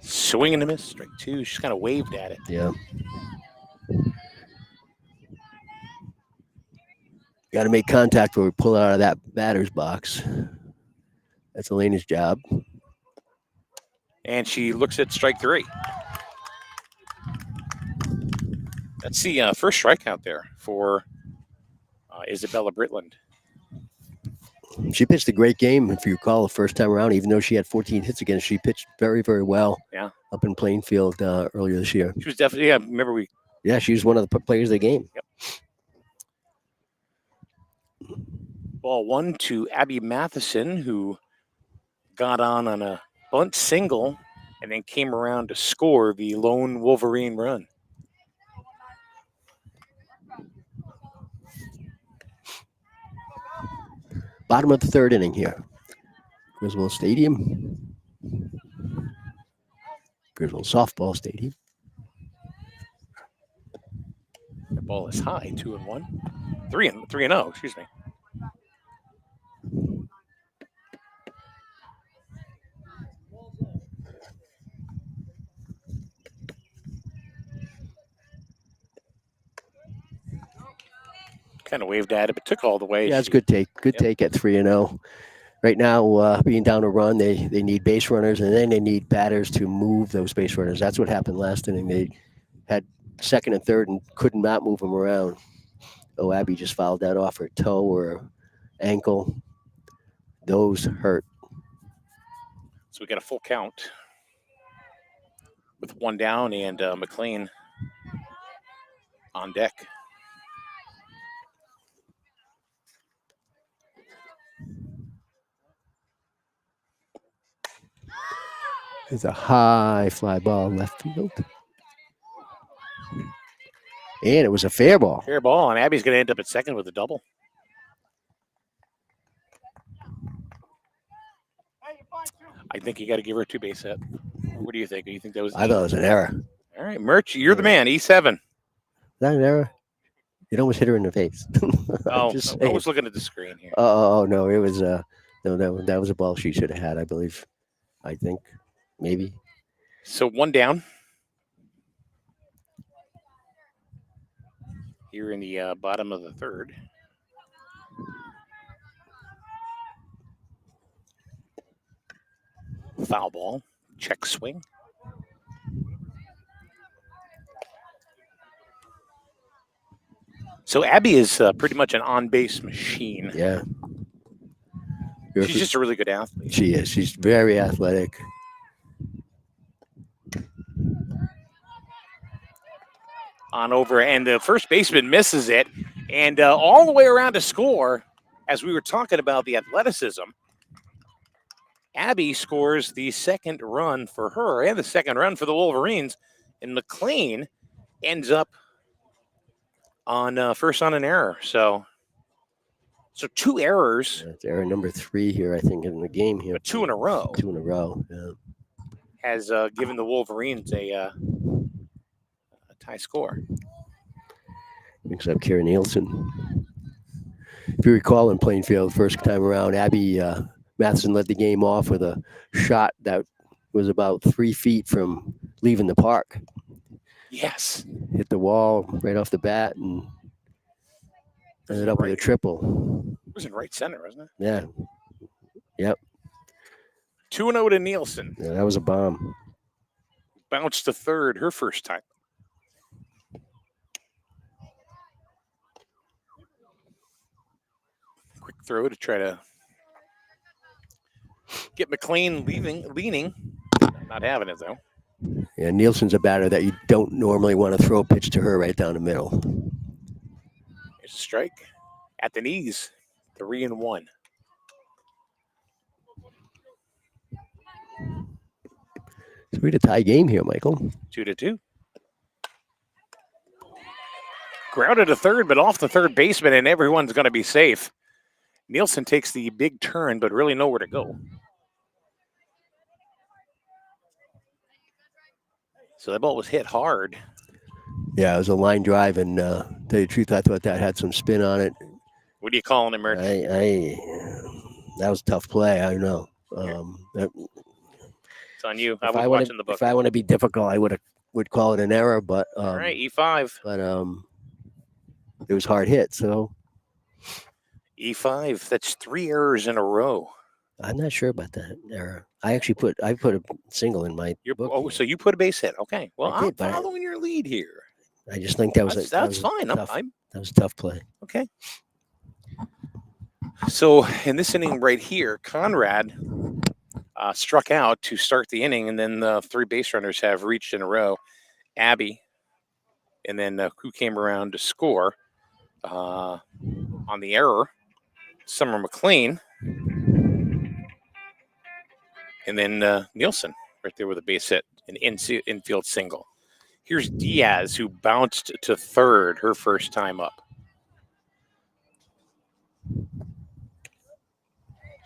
Swing and a miss, strike 2. She's kind of waved at it. Yeah. Got to make contact before we pull out of that batter's box. That's Elena's job. And she looks at strike 3. That's the first strikeout there for Isabella Britland. She pitched a great game, if you recall, the first time around. Even though she had 14 hits against, she pitched very, very well. Yeah. Up in Plainfield earlier this year. She was definitely, yeah, remember we. Yeah, she was one of the players of the game. Yep. Ball 1 to Abby Matheson, who got on a bunt single and then came around to score the lone Wolverine run. Bottom of the third inning here. Griswold Stadium. Griswold Softball Stadium. The ball is high, 2-1. 3-0, excuse me. Kind of waved at it, but took all the way. Yeah, it's a good take. Good take at 3-0. Right now, being down a run, they need base runners, and then they need batters to move those base runners. That's what happened last inning. They had second and third and could not move them around. Oh, Abby just fouled that off her toe or her ankle. Those hurt. So we got a full count with 1 down and McLean on deck. It's a high fly ball left field. And it was a fair ball. Fair ball, and Abby's going to end up at second with a double. I think you got to give her a 2-base hit. What do you think? Do you think that was? I thought it was an error. All right, Murch, you're the man. E7. Is that an error? It almost hit her in the face. Oh, I was looking at the screen here. Oh no, it was no, that was a ball she should have had, I believe. I think, maybe. So 1 down. Here in the bottom of the third. Foul ball, check swing. So Abby is pretty much an on-base machine. Yeah. She's just a really good athlete. She is. She's very athletic. On over, and the first baseman misses it, and all the way around to score. As we were talking about the athleticism, Abby scores the second run for her and the second run for the Wolverines, and McLean ends up on first on an error. So 2 errors. Yeah, it's error number 3 here, I think, in the game here. But 2 in a row. 2 in a row. Yeah. Has given the Wolverines a tie score. Picks up Karen Nielsen. If you recall in Plainfield, first time around, Abby Matheson led the game off with a shot that was about 3 feet from leaving the park. Yes. Hit the wall right off the bat and ended up with a triple. It was in right center, wasn't it? Yeah. Yep. 2-0 to Nielsen. Yeah, that was a bomb. Bounced to third her first time. Quick throw to try to get McLean leaning. Not having it, though. Yeah, Nielsen's a batter that you don't normally want to throw a pitch to her right down the middle. There's a strike at the knees. 3-1. So we had a tie game here, Michael. 2-2. Grounded to third, but off the third baseman, and everyone's going to be safe. Nielsen takes the big turn, but really nowhere to go. So that ball was hit hard. Yeah, it was a line drive, and to tell you the truth, I thought that had some spin on it. What are you calling it, Merch? That was a tough play. I know. It's on you. I was watching the book. If I want to be difficult, I would call it an error, but all right, E5. But it was hard hit, so E5. That's 3 errors in a row. I'm not sure about that error. I put a single in my book. Oh, so you put a base hit. Okay. Well, I'm did, but following your lead here. I just think that was that's fine. Tough, that was a tough play. Okay. So in this inning right here, Conrad struck out to start the inning, and then the 3 base runners have reached in a row. Abby, and then who came around to score on the error? Summer McLean. And then Nielsen right there with a base hit, an infield single. Here's Diaz, who bounced to third her first time up.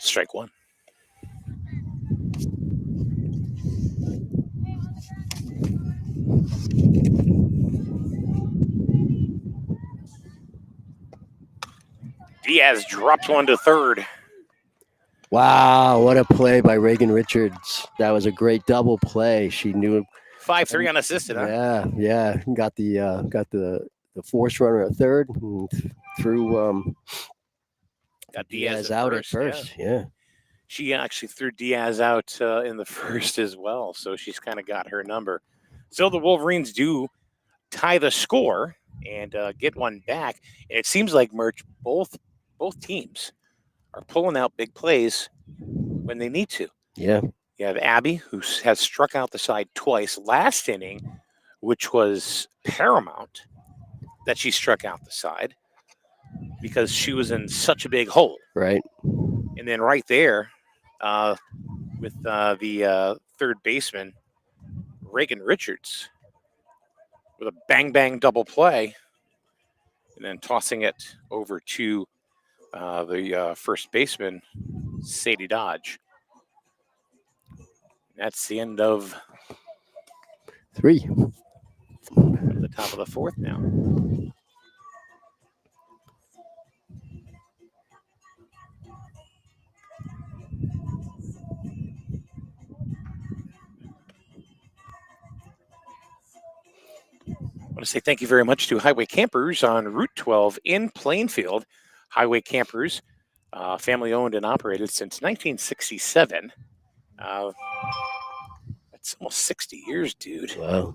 Strike one. Diaz drops one to third. Wow, what a play by Reagan Richards. That was a great double play. She knew 5-3 unassisted, huh? Yeah. Got the force runner at third and threw got Diaz out at first. Yeah. She actually threw Diaz out in the first as well, so she's kind of got her number. So the Wolverines do tie the score and get one back. And it seems like, Merch, both teams are pulling out big plays when they need to. Yeah. You have Abby, who has struck out the side twice last inning, which was paramount that she struck out the side because she was in such a big hole. Right. And then right there with the third baseman, Reagan Richards, with a bang-bang double play, and then tossing it over to the first baseman, Sadie Dodge. That's the end of 3. The top of the fourth now. I want to say thank you very much to Highway Campers on Route 12 in Plainfield. Highway Campers, family owned and operated since 1967. That's almost 60 years, dude. Wow.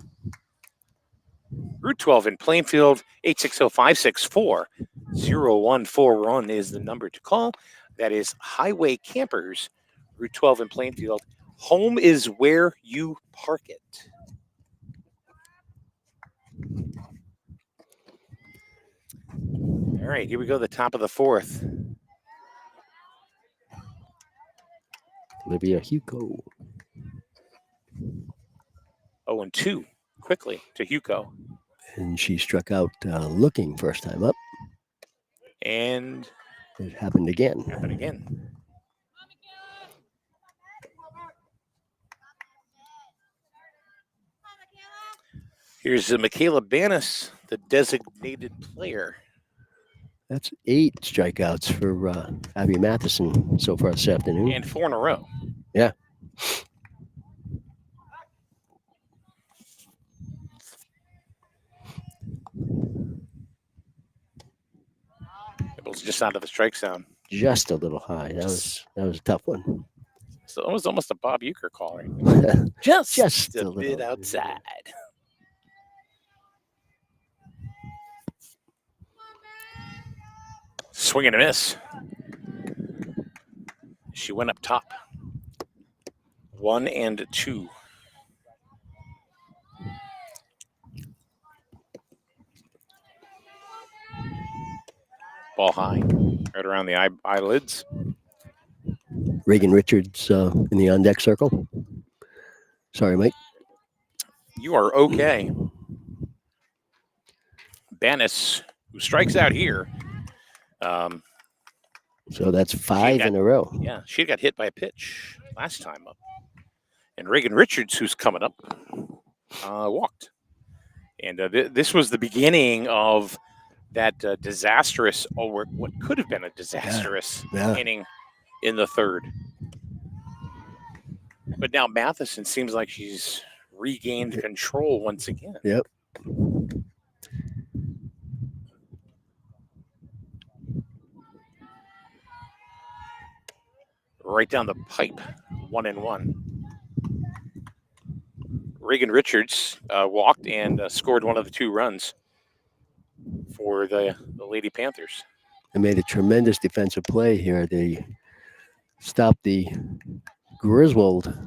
Route 12 in Plainfield, 860-564-0141 is the number to call. That is Highway Campers, Route 12 in Plainfield. Home is where you park it. All right, here we go, the top of the fourth. Olivia Hugo. 0-2, quickly to Hugo. And she struck out looking first time up. And it happened again. Here's Michaela Banis, the designated player. That's 8 strikeouts for Abby Matheson so far this afternoon. And 4 in a row. Yeah. It was just out of the strike zone. Just a little high. That was a tough one. So it was almost a Bob Uecker call right? just a bit outside. Swing and a miss. She went up top. 1 and 2. Ball high, right around the eyelids. Reagan Richards in the on-deck circle. Sorry, Mike. You are okay. Bannis, who strikes out here. So that's 5 in a row. Yeah, she got hit by a pitch last time up. And Reagan Richards, who's coming up, walked. And this was the beginning of that disastrous, or what could have been a disastrous inning in the third. But now Matheson seems like she's regained control once again. Yep. Right down the pipe, 1 and 1. Reagan Richards walked and scored one of the 2 runs for the Lady Panthers. They made a tremendous defensive play here. They stopped the Griswold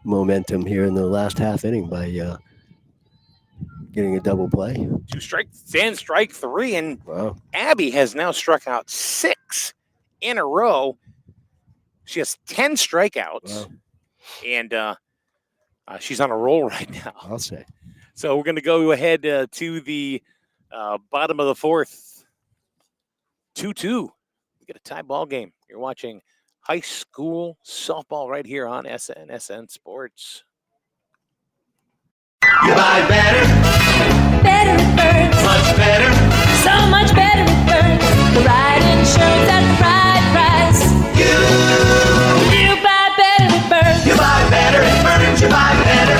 momentum here in the last half inning by getting a double play. 2 strikes and strike 3, and wow. Abby has now struck out 6 in a row. She has 10 strikeouts, and she's on a roll right now. I'll say. So we're going to go ahead to the bottom of the 4th. 2-2. We get a tie ball game. You're watching high school softball right here on SN Sports. You buy better. Better with Burns. Much better. So much better with Burns. The right insurance at the right price. You buy better with Burns. You buy better at Burns. You buy better.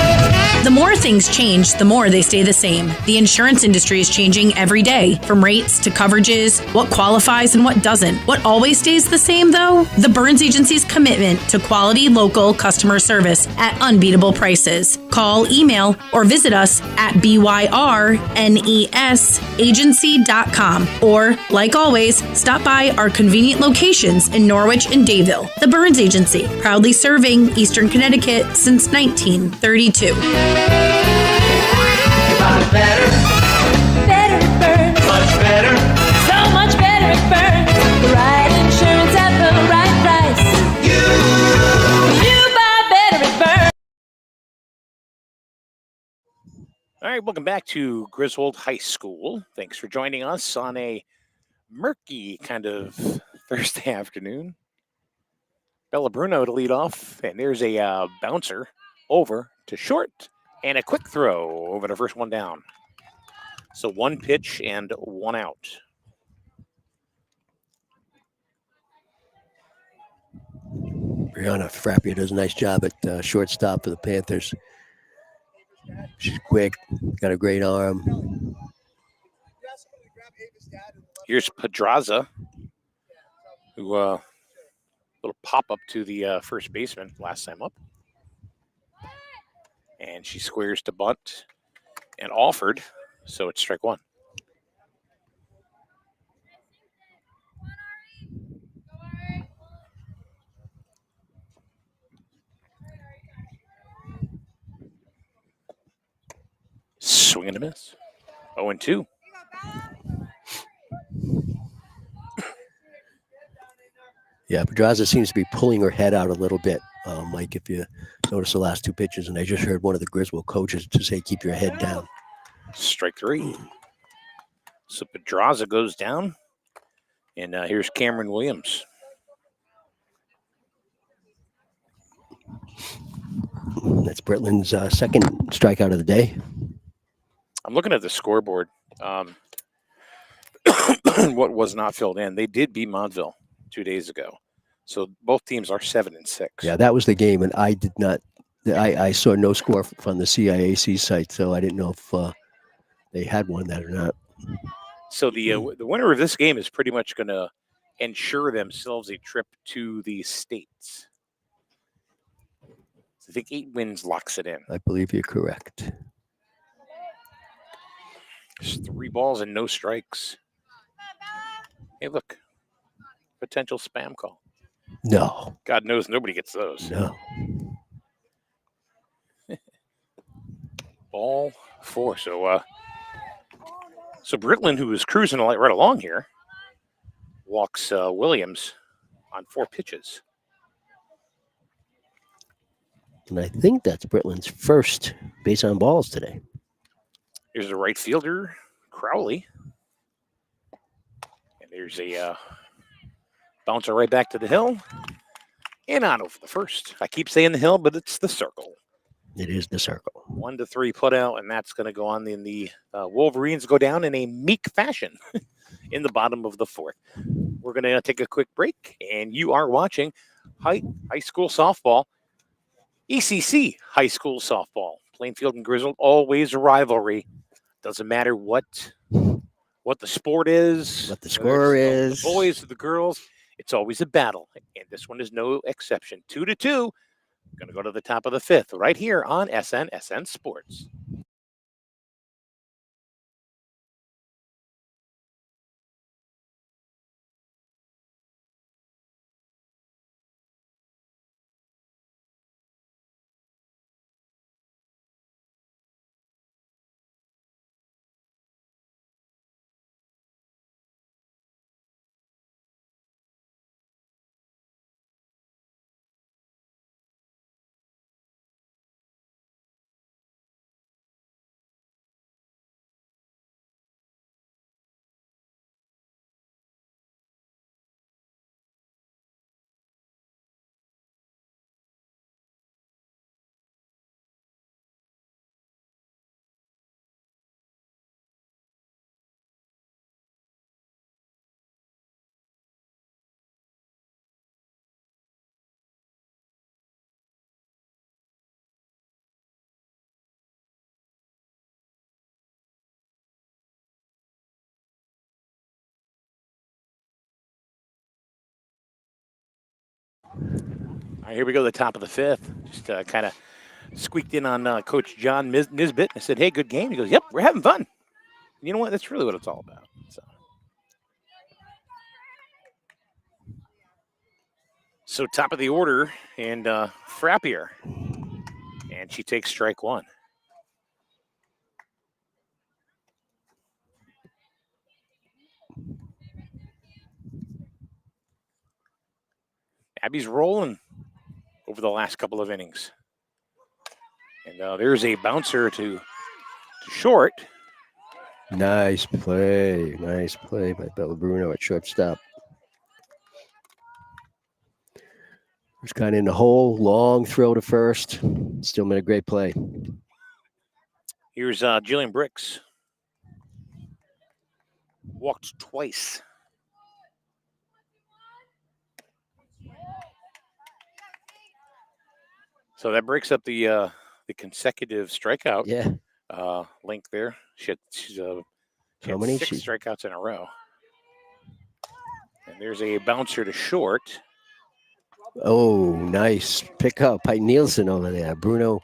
The more things change, the more they stay the same. The insurance industry is changing every day, from rates to coverages, what qualifies and what doesn't. What always stays the same, though? The Burns Agency's commitment to quality local customer service at unbeatable prices. Call, email, or visit us at byrnesagency.com. Or, like always, stop by our convenient locations in Norwich and Dayville. The Burns Agency, proudly serving Eastern Connecticut since 1932. Better. Better at Burns. Much better. So much better at Burns. The right insurance at the right price. You buy better at Burns. All right, welcome back to Griswold High School. Thanks for joining us on a murky kind of Thursday afternoon. Bella Bruno to lead off, and there's a bouncer over to short. And a quick throw over the first one down. So 1 pitch and 1 out. Brianna Frappier does a nice job at shortstop for the Panthers. She's quick, got a great arm. Here's Pedraza, who little pop up to the first baseman last time up. And she squares to bunt and offered, so it's strike 1. Swing and a miss. 0-2. Yeah, Pedraza seems to be pulling her head out a little bit, Mike, if you notice the last 2 pitches. And I just heard one of the Griswold coaches to say, keep your head down. Strike 3. So Pedraza goes down. And here's Cameron Williams. That's Britland's second strikeout of the day. I'm looking at the scoreboard. What was not filled in. They did beat Montville 2 days ago. So both teams are 7-6. Yeah, that was the game, and I did not. I saw no score from the CIAC site, so I didn't know if they had won that or not. So the winner of this game is pretty much going to ensure themselves a trip to the States. I think 8 wins locks it in. I believe you're correct. There's 3 balls and no strikes. Hey, look. potential spam call. No. God knows nobody gets those. No. Ball 4. So Britland, who is cruising right along here, walks Williams on 4 pitches. And I think that's Britland's first base on balls today. Here's the right fielder, Crowley. And there's a bouncer right back to the hill. And on over the first. I keep saying the hill, but it's the circle. It is the circle. 1-3 put out, and that's going to go on. The Wolverines go down in a meek fashion in the bottom of the 4th. We're going to take a quick break, and you are watching high school softball, ECC high school softball. Plainfield and Griswold, always a rivalry. Doesn't matter what the sport is, what the score is, the boys or the girls. It's always a battle, and this one is no exception. 2-2. Going to go to the top of the 5th right here on SN Sports. All right, here we go, the top of the 5th. Just kind of squeaked in on Coach John Nisbet. I said, hey, good game. He goes, yep, we're having fun. You know what? That's really what it's all about. So top of the order, and Frappier. And she takes strike 1. Abby's rolling over the last couple of innings. And there's a bouncer to short. Nice play by Bella Bruno at shortstop. Was kind of in the hole, long throw to first. Still made a great play. Here's Jillian Bricks. Walked twice. So that breaks up the consecutive strikeout link there. She had How many? 6 strikeouts in a row. And there's a bouncer to short. Oh, nice pickup by Nielsen over there. Bruno,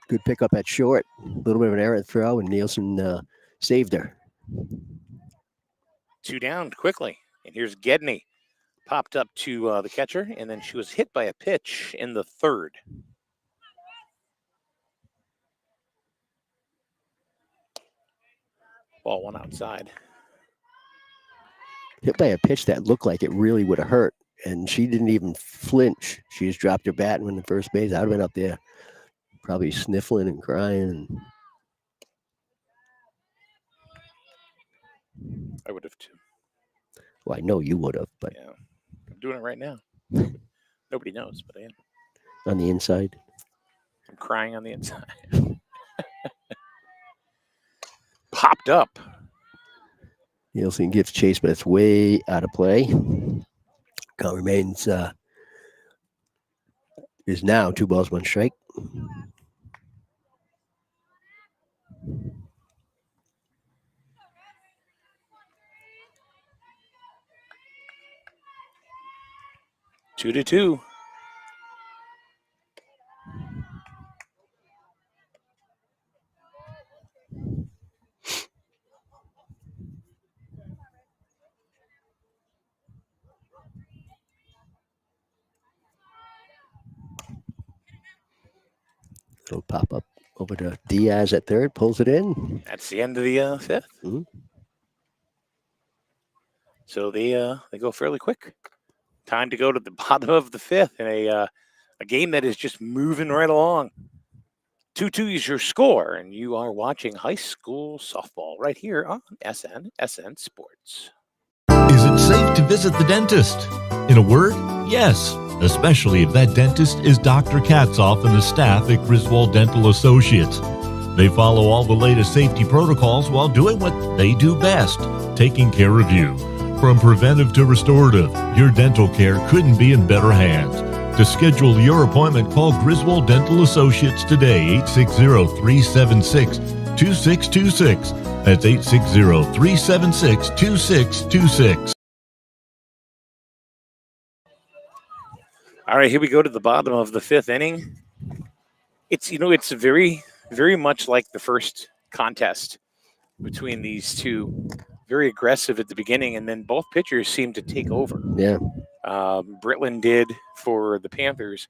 good pickup at short. A little bit of an errant throw, and Nielsen saved her. 2 down quickly. And here's Gedney. Popped up to the catcher, and then she was hit by a pitch in the 3rd. Ball 1 outside. Hit by a pitch that looked like it really would have hurt, and she didn't even flinch. She just dropped her bat and went to first base. I would have been up there probably sniffling and crying. I would have too. Well, I know you would have, but yeah, I'm doing it right now. Nobody knows, but I am. On the inside? I'm crying on the inside. Popped up. Nielsen gives chase, but it's way out of play. Count remains is now 2 balls, 1 strike. Two to two. It'll pop up over to Diaz at third, pulls it in. That's the end of the fifth. Mhm. So they go fairly quick. Time to go to the bottom of the fifth in a game that is just moving right along. 2-2 is your score, and you are watching high school softball right here on SN Sports. Is it safe to visit the dentist? In a word, yes, especially if that dentist is Dr. Katzoff and the staff at Griswold Dental Associates. They follow all the latest safety protocols while doing what they do best, taking care of you. From preventive to restorative, your dental care couldn't be in better hands. To schedule your appointment, call Griswold Dental Associates today, 860-376-2626. That's 860-376-2626. All right, here we go to the bottom of the fifth inning. It's very, very much like the first contest between these two. Very aggressive at the beginning, and then both pitchers seem to take over. Yeah. Britland did for the Panthers,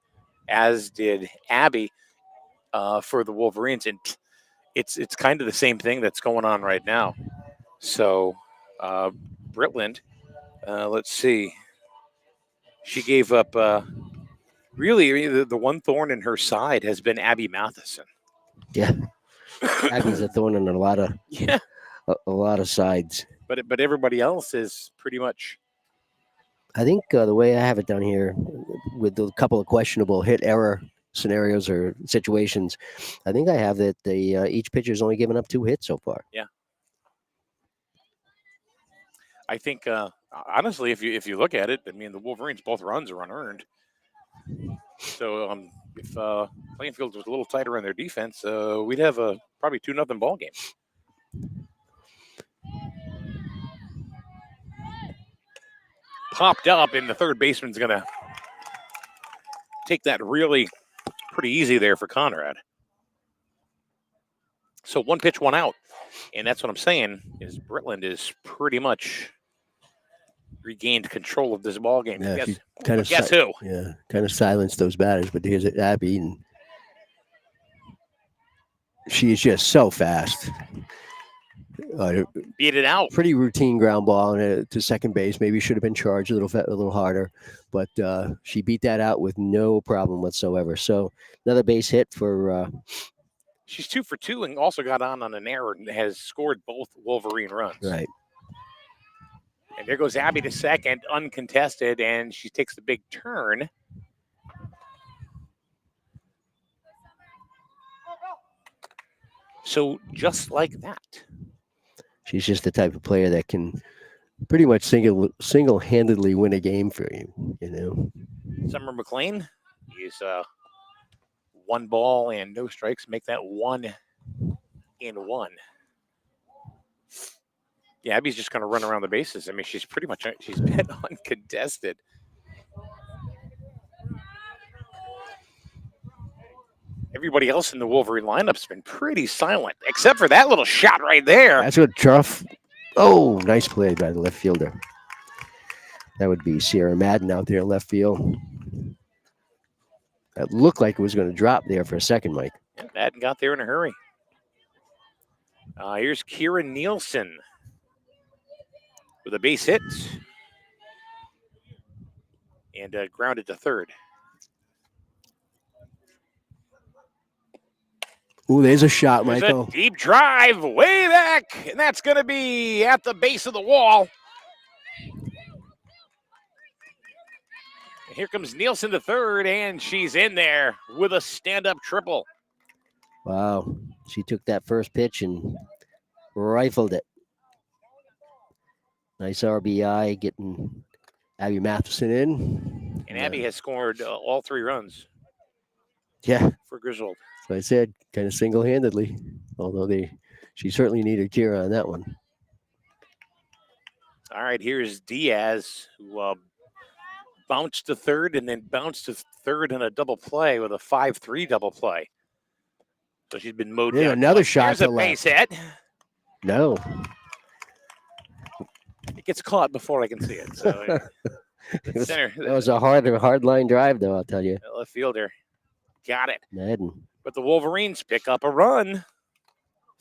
as did Abby for the Wolverines, and it's kind of the same thing that's going on right now. So Britland, let's see, she gave up. Really, the one thorn in her side has been Abby Matheson. Yeah, Abby's a thorn in a lot of sides. But everybody else is pretty much. I think the way I have it down here, with a couple of questionable hit error scenarios or situations, I think I have that each pitcher's only given up 2 hits so far. Yeah. I think honestly, if you look at it, I mean the Wolverines both runs are unearned. So if Plainfield was a little tighter on their defense, we'd have a probably 2-0 ball game. Popped up, and the third baseman's going to take that really pretty easy there for Conrad. So 1 pitch, 1 out. And that's what I'm saying is Britland is pretty much regained control of this ball game. Yeah, guess who? Yeah, kind of silenced those batters, but here's Abby, and she is just so fast. Beat it out. Pretty routine ground ball to second base. Maybe should have been charged a little harder, but she beat that out with no problem whatsoever. So another base hit for. She's 2 for 2 and also got on an error and has scored both Wolverine runs. Right. And there goes Abby to second, uncontested, and she takes the big turn. So just like that. She's just the type of player that can pretty much single-handedly win a game for you, you know. Summer McLean is 1 ball and no strikes. Make that 1-1. Yeah, Abby's just going to run around the bases. I mean, she's been uncontested. Everybody else in the Wolverine lineup's been pretty silent, except for that little shot right there. That's what Truff. Oh, nice play by the left fielder. That would be Sierra Madden out there in left field. That looked like it was going to drop there for a second, Mike. Yeah, Madden got there in a hurry. Here's Kieran Nielsen with a base hit and grounded to third. Ooh, there's a shot, There's Michael. a deep drive way back, and that's going to be at the base of the wall. And here comes Nielsen to third, and she's in there with a stand-up triple. Wow. She took that first pitch and rifled it. Nice RBI, getting Abby Matheson in. And Abby has scored all 3 runs. Yeah. For Griswold. So I said, kind of single-handedly, although she certainly needed Kira on that one. All right, here's Diaz, who bounced to third and then bounced to third in a double play with a 5-3 double play. So she's been mowed down. Another shot There's a base hit. No. It gets caught before I can see it. So that was a hard line drive, though, I'll tell you. Left fielder got it. Madden. But the Wolverines pick up a run.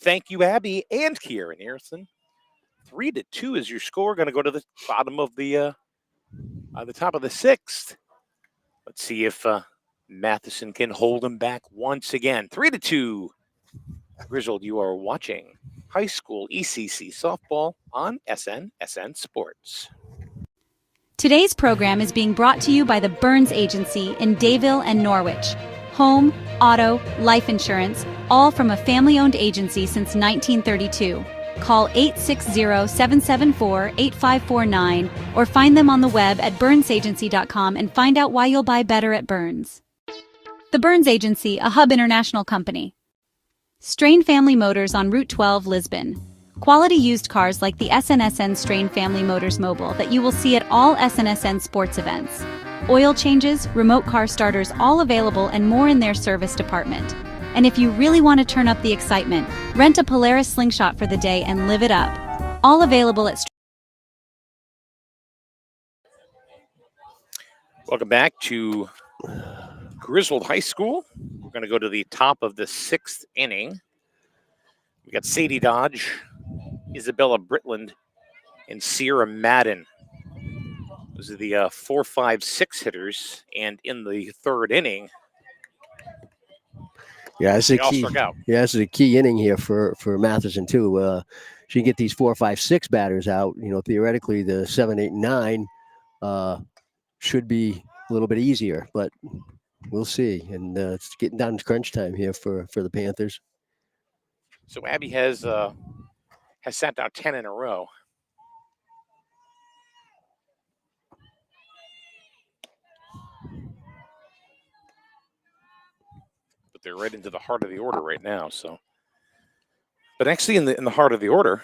Thank you, Abby and Kieran Harrison. 3-2 is your score. Going to go to the bottom of the top of the 6th. Let's see if Matheson can hold them back once again. 3-2. Griswold, you are watching high school ECC softball on SN Sports. Today's program is being brought to you by the Burns Agency in Dayville and Norwich. Home, auto, life insurance, all from a family-owned agency since 1932. Call 860-774-8549 or find them on the web at burnsagency.com and find out why you'll buy better at Burns. The Burns Agency, a Hub International company. Strain Family Motors on Route 12, Lisbon. Quality used cars like the SNSN Strain Family Motors Mobile that you will see at all SNSN sports events. Oil changes, remote car starters, all available and more in their service department. And if you really want to turn up the excitement, rent a Polaris Slingshot for the day and live it up. All available at... Welcome back to Griswold High School. We're going to go to the top of the 6th inning. We got Sadie Dodge, Isabella Britland, and Sierra Madden. Those are the 4, 5, 6 hitters. And in the 3rd inning, yeah, it's a they all key. struck out. Yeah, this is a key inning here for Matheson too. She can get these 4, 5, 6 batters out. You know, theoretically, the 7, 8, 9 should be a little bit easier, but we'll see. And it's getting down to crunch time here for the Panthers. So Abby has sat down 10 in a row. But they're right into the heart of the order right now. So, but actually, in the heart of the order,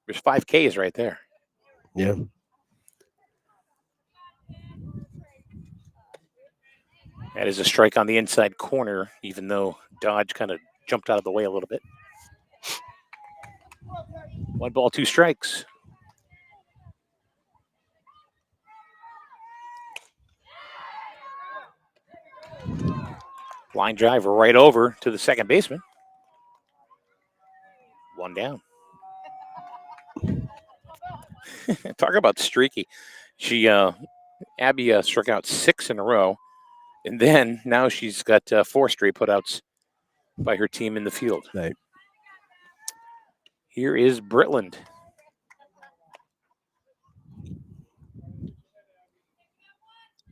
there's 5 Ks right there. Yeah. That is a strike on the inside corner, even though Dodge kind of jumped out of the way a little bit. 1 ball, 2 strikes. Line drive right over to the second baseman. 1 down. Talk about streaky. Abby struck out 6 in a row, and then now she's got 4 straight putouts by her team in the field. Right. Here is Britland.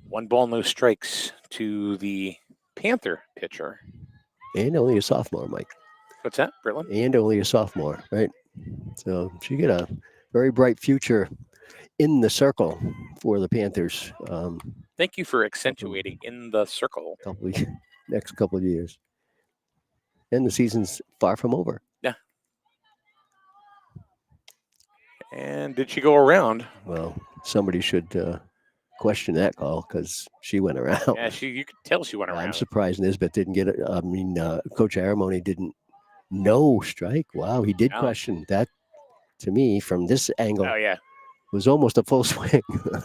One ball, no strikes to the Panther pitcher. And only a sophomore, Mike. What's that, Britland? And only a sophomore, right? So she got a very bright future in the circle for the Panthers. Thank you for accentuating in the circle. Next couple of years. And the season's far from over. Yeah. And did she go around? Well, somebody should question that call because she went around. Yeah, you could tell she went around. I'm surprised Nisbet didn't get it. I mean, Coach Aramone didn't know strike. Wow, he did question that. To me, from this angle, oh yeah, was almost a full swing. Yeah.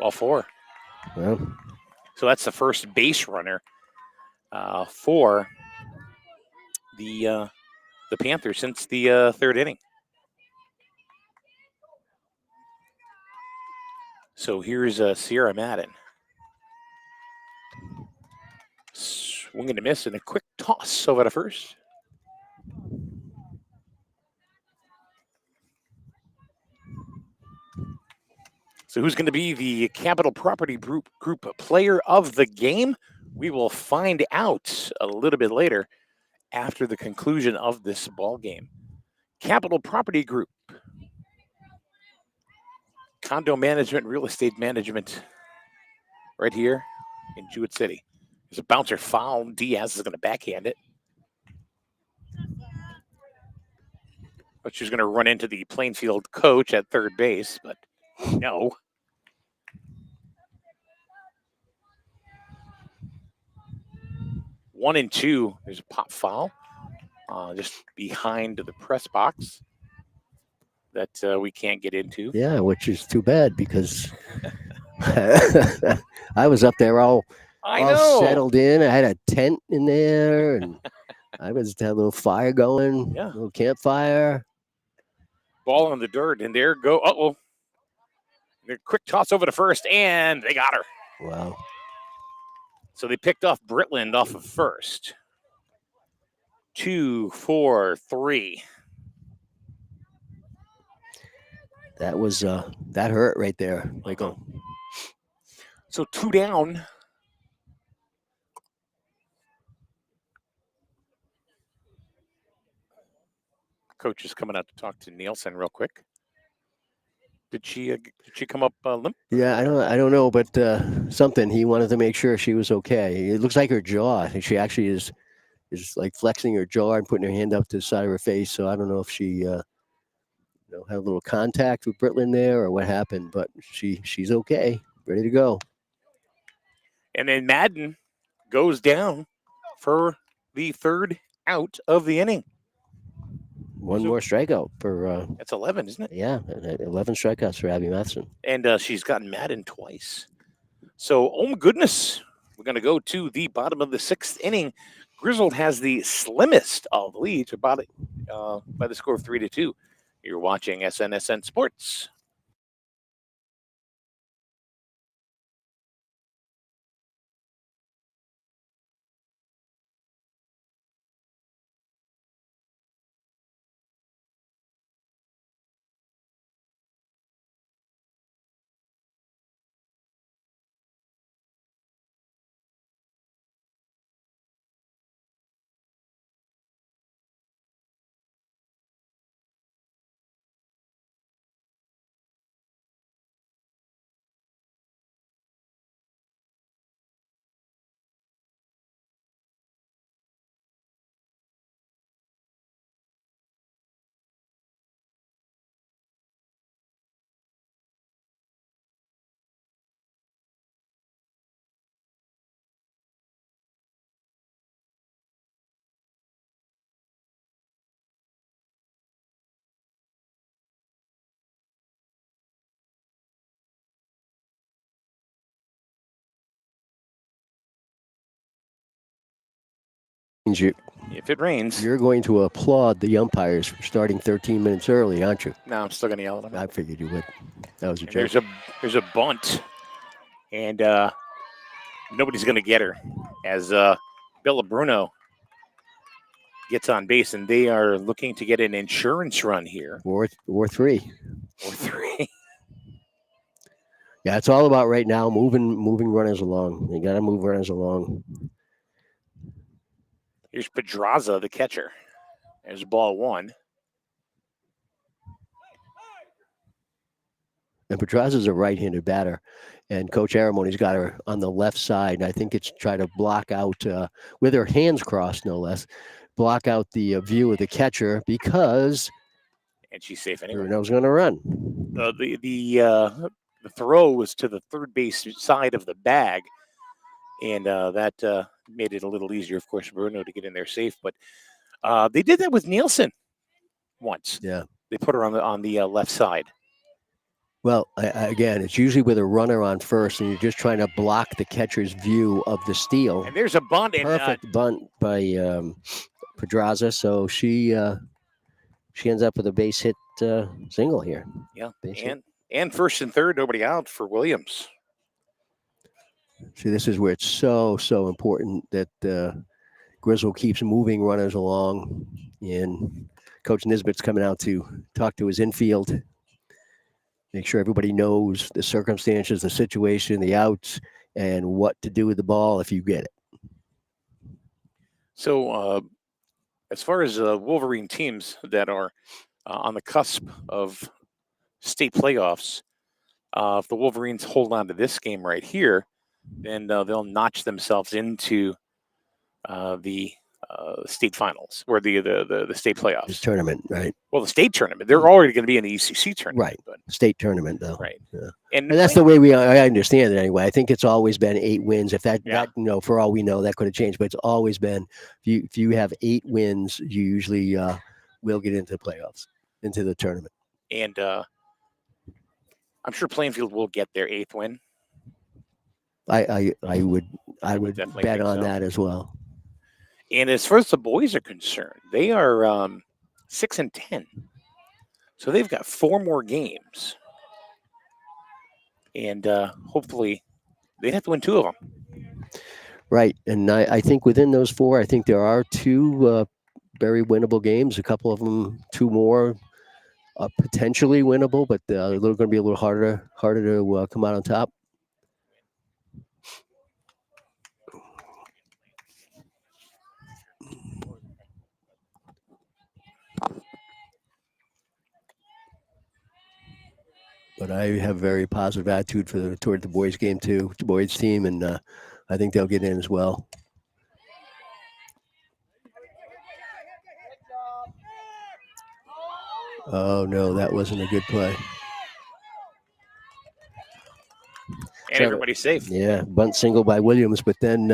Ball 4. Well, so that's the first base runner for the Panthers since the 3rd inning. So here's Sierra Madden. Swing and a miss and a quick toss over to first. So who's going to be the Capital Property Group player of the game? We will find out a little bit later after the conclusion of this ball game. Capital Property Group. Condo management, real estate management right here in Jewett City. There's a bouncer foul. Diaz is going to backhand it. But she's going to run into the Plainfield coach at third base, but no. One and two. There's a pop foul just behind the press box that we can't get into. Yeah, which is too bad because I was up there all I all know. settled in. I had a tent in there, and I was had a little fire going, Yeah. a little campfire. Ball in the dirt, and there go. Uh-oh. The quick toss over to first, and they got her. Wow. So they picked off Britland off of first. 2, 4, 3. That was that hurt right there, Michael. So 2 down. Coach is coming out to talk to Nielsen real quick. Did she come up limp? Yeah, I don't know, but something he wanted to make sure she was okay. It looks like her jaw. She actually is like flexing her jaw and putting her hand up to the side of her face. So I don't know if she had a little contact with Britland there or what happened, but she's okay, ready to go. And then Madden goes down for the third out of the inning. One more strikeout for. That's 11, isn't it? Yeah, 11 strikeouts for Abby Matheson. And she's gotten Madden twice. So, oh my goodness, we're going to go to the bottom of the 6th inning. Griswold has the slimmest of leads about it by the score of 3-2. You're watching SNSN Sports. If it rains. You're going to applaud the umpires for starting 13 minutes early, aren't you? No, I'm still going to yell at them. I figured you would. That was a And joke. there's a bunt, and nobody's going to get her as Bella Bruno gets on base, and they are looking to get an insurance run here. Or 3. Or 3. Yeah, it's all about right now moving runners along. You got to move runners along. Here's Pedraza, the catcher. There's ball 1. And Pedraza's a right-handed batter, and Coach Aramoni's got her on the left side. And I think it's try to block out with her hands crossed, no less, block out the view of the catcher because. And she's safe anyway. Bruno's going to run. The throw was to the third base side of the bag, and that made it a little easier, of course, Bruno to get in there safe. But they did that with Nielsen once. Yeah, they put her on the left side. Well, again, it's usually with a runner on first, and you're just trying to block the catcher's view of the steal. And there's a bunt. Perfect bunt by Pedraza, so she ends up with a base hit single here. Yeah, and first and third, nobody out for Williams. See, this is where it's so important that Griswold keeps moving runners along, and Coach Nisbet's coming out to talk to his infield, make sure everybody knows the circumstances, the situation, the outs, and what to do with the ball if you get it. So as far as Wolverine teams that are on the cusp of state playoffs, if the Wolverines hold on to this game right here, then they'll notch themselves into the state finals or the state playoffs. This tournament, right? Well, the state tournament. They're already going to be in the ECC tournament. Right. But state tournament, though. Right. Yeah. And that's the way I understand it anyway. I think it's always been 8 wins. If that for all we know, that could have changed, but it's always been if you have 8 wins, you usually will get into the playoffs, into the tournament. And I'm sure Plainfield will get their 8th win. I would I would definitely bet think on so. that as well. And as far as the boys are concerned, they are 6-10. So they've got 4 more games. And hopefully they'd have to win 2 of them. Right. And I think within those 4, I think there are 2 very winnable games. A couple of them, 2 more potentially winnable, but they're going to be a little harder to come out on top. But I have a very positive attitude toward the boys game too, the boys team, and I think they'll get in as well. Oh no, that wasn't a good play. And everybody's safe. Yeah, bunt single by Williams, but then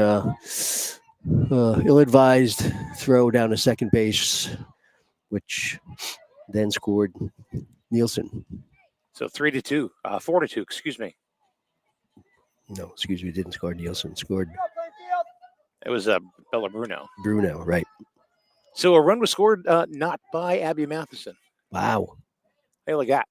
ill-advised throw down to second base, which then scored Nielsen. So 3-2, 4-2, excuse me. No, excuse me, didn't score Nielsen. Scored. It was Bella Bruno. Bruno, right. So a run was scored not by Abby Matheson. Wow. Hey, look at that.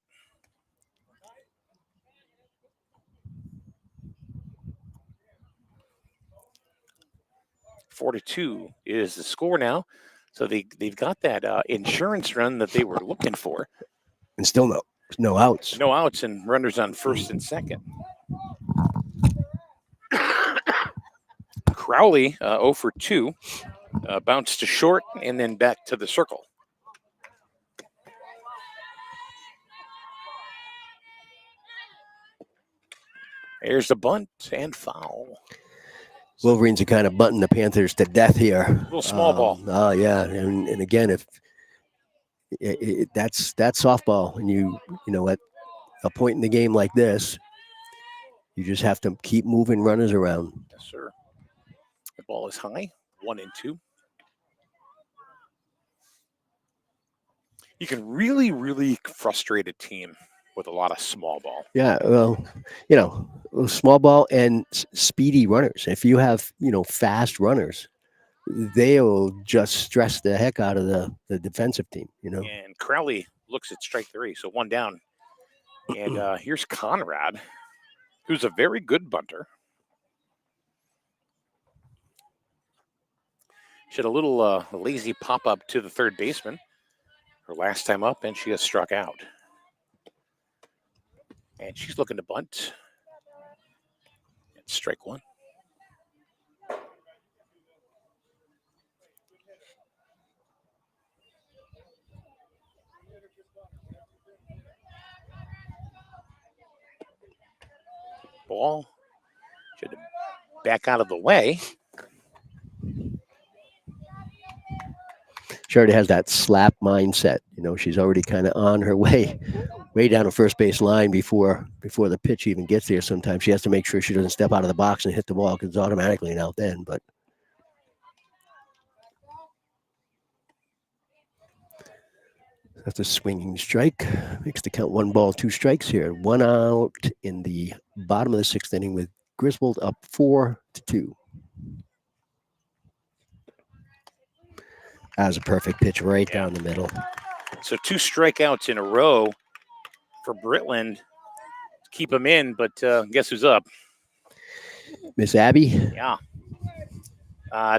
.42 is the score now. So they've got that insurance run that they were looking for. And still no outs. No outs and runners on first and second. Crowley 0 for 2. Bounced to short and then back to the circle. There's the bunt and foul. Wolverines are kind of bunting the Panthers to death here. A little small ball. Oh yeah, and again, if that's softball, and you know at a point in the game like this, you just have to keep moving runners around. Yes, sir. The ball is high, 1-2. You can really frustrate a team with a lot of small ball. Yeah, well, small ball and speedy runners. If you have fast runners, they'll just stress the heck out of the defensive team. And Crowley looks at strike 3, so 1 down. And here's Conrad, who's a very good bunter. She had a little lazy pop-up to the third baseman her last time up, and she has struck out. And she's looking to bunt. It's strike 1. Ball should back out of the way. She already has that slap mindset. She's already kind of on her way down the first base line before the pitch even gets there. Sometimes she has to make sure she doesn't step out of the box and hit the ball because it's automatically an out then. But that's a swinging strike. Makes the count 1 ball, 2 strikes here. 1 out in the bottom of the 6th inning with Griswold up 4-2. That was a perfect pitch right down the middle. So 2 strikeouts in a row for Britland to keep him in, but guess who's up? Miss Abby? Yeah.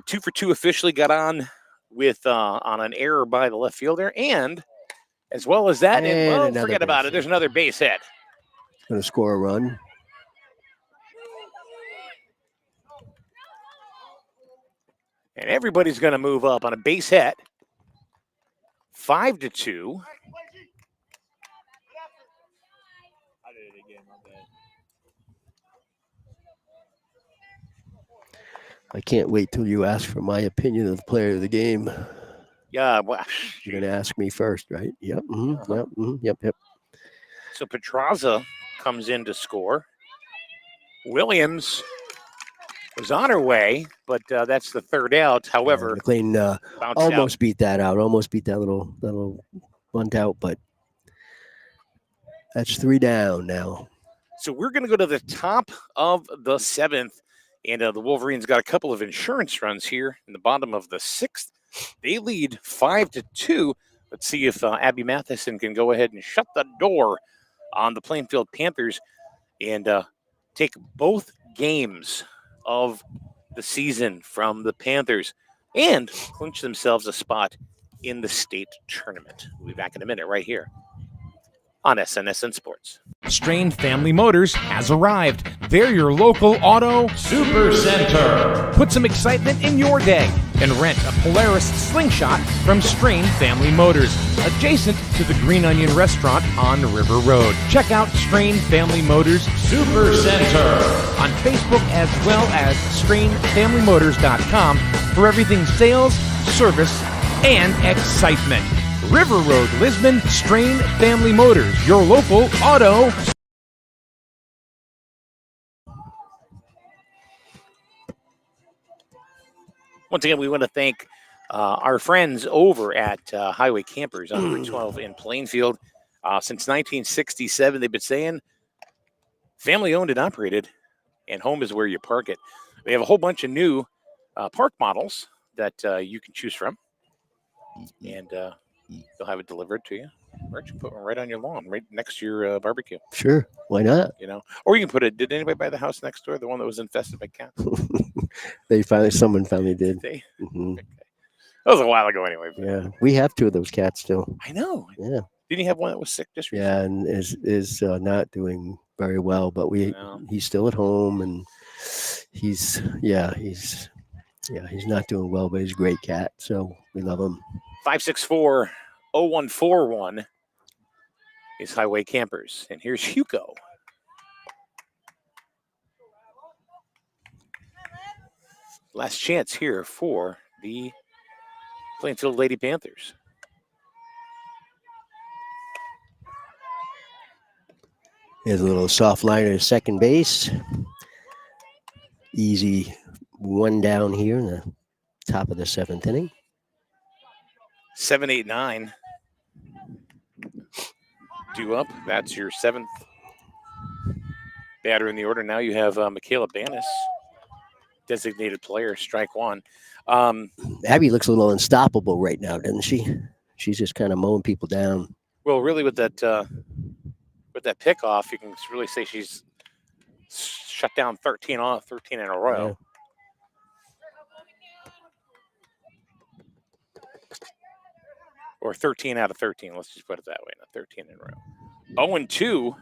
2 for 2 officially got on with on an error by the left fielder, and as well as that, and forget about it. There's another base hit. Going to score a run. And everybody's going to move up on a base hit. 5-2. I can't wait till you ask for my opinion of the player of the game. Yeah, well, you're going to ask me first, right? Yep. Yep. So Petraza comes in to score. Williams was on her way, but that's the 3rd out. However, McLean almost beat that out. Almost beat that little bunt out, but that's 3 down now. So we're going to go to the top of the 7th, And the Wolverines got a couple of insurance runs here in the bottom of the 6th. They lead 5-2. Let's see if Abby Matheson can go ahead and shut the door on the Plainfield Panthers and take both games of the season from the Panthers and clinch themselves a spot in the state tournament. We'll be back in a minute right here on SNSN Sports. Strain Family Motors has arrived. They're your local auto super center. Put some excitement in your day and rent a Polaris Slingshot from Strain Family Motors, adjacent to the Green Onion Restaurant on River Road. Check out Strain Family Motors Super Center on Facebook as well as strainfamilymotors.com for everything sales, service, and excitement. River Road, Lisbon, Strain Family Motors, your local auto. Once again, we want to thank our friends over at Highway Campers on Route 12 in Plainfield. Since 1967, they've been saying family owned and operated, and home is where you park it. They have a whole bunch of new park models that you can choose from, and they'll have it delivered to you. Rich, put one right on your lawn, right next to your barbecue. Sure, why not? You know, or you can put it. Did anybody buy the house next door, the one that was infested by cats? Someone finally did. They? Mhm. Okay. That was a while ago, anyway. But Yeah, we have 2 of those cats still. I know. Yeah, Didn't you have one that was sick just recently? yeah, and is not doing very well. But No. he's still at home, and he's not doing well, but he's a great cat, so we love him. 564-0141 is Highway Campers. And here's Hugo. Last chance here for the Plainfield Lady Panthers. Here's a little soft liner at second base. Easy one down here in the top of the 7th inning. 7-8-9. Due up. That's your 7th batter in the order. Now you have Michaela Banis, designated player, strike one. Abby looks a little unstoppable right now, doesn't she? She's just kind of mowing people down. Well, really, with that pickoff, you can really say she's shut down 13 in a row. Yeah. Or 13 out of 13. Let's just put it that way. Not 13 in a row. 0-2.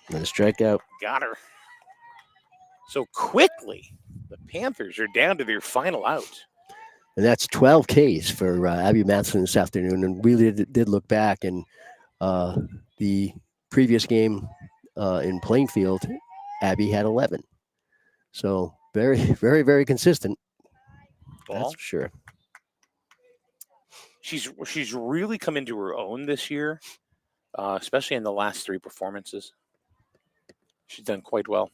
And a strikeout. Got her. So quickly, the Panthers are down to their final out. And that's 12 Ks for Abby Matheson this afternoon. And we did look back, and the previous game in Plainfield, Abby had 11. So very, very, very consistent. Ball. That's for sure. She's really come into her own this year, especially in the last 3 performances. She's done quite well.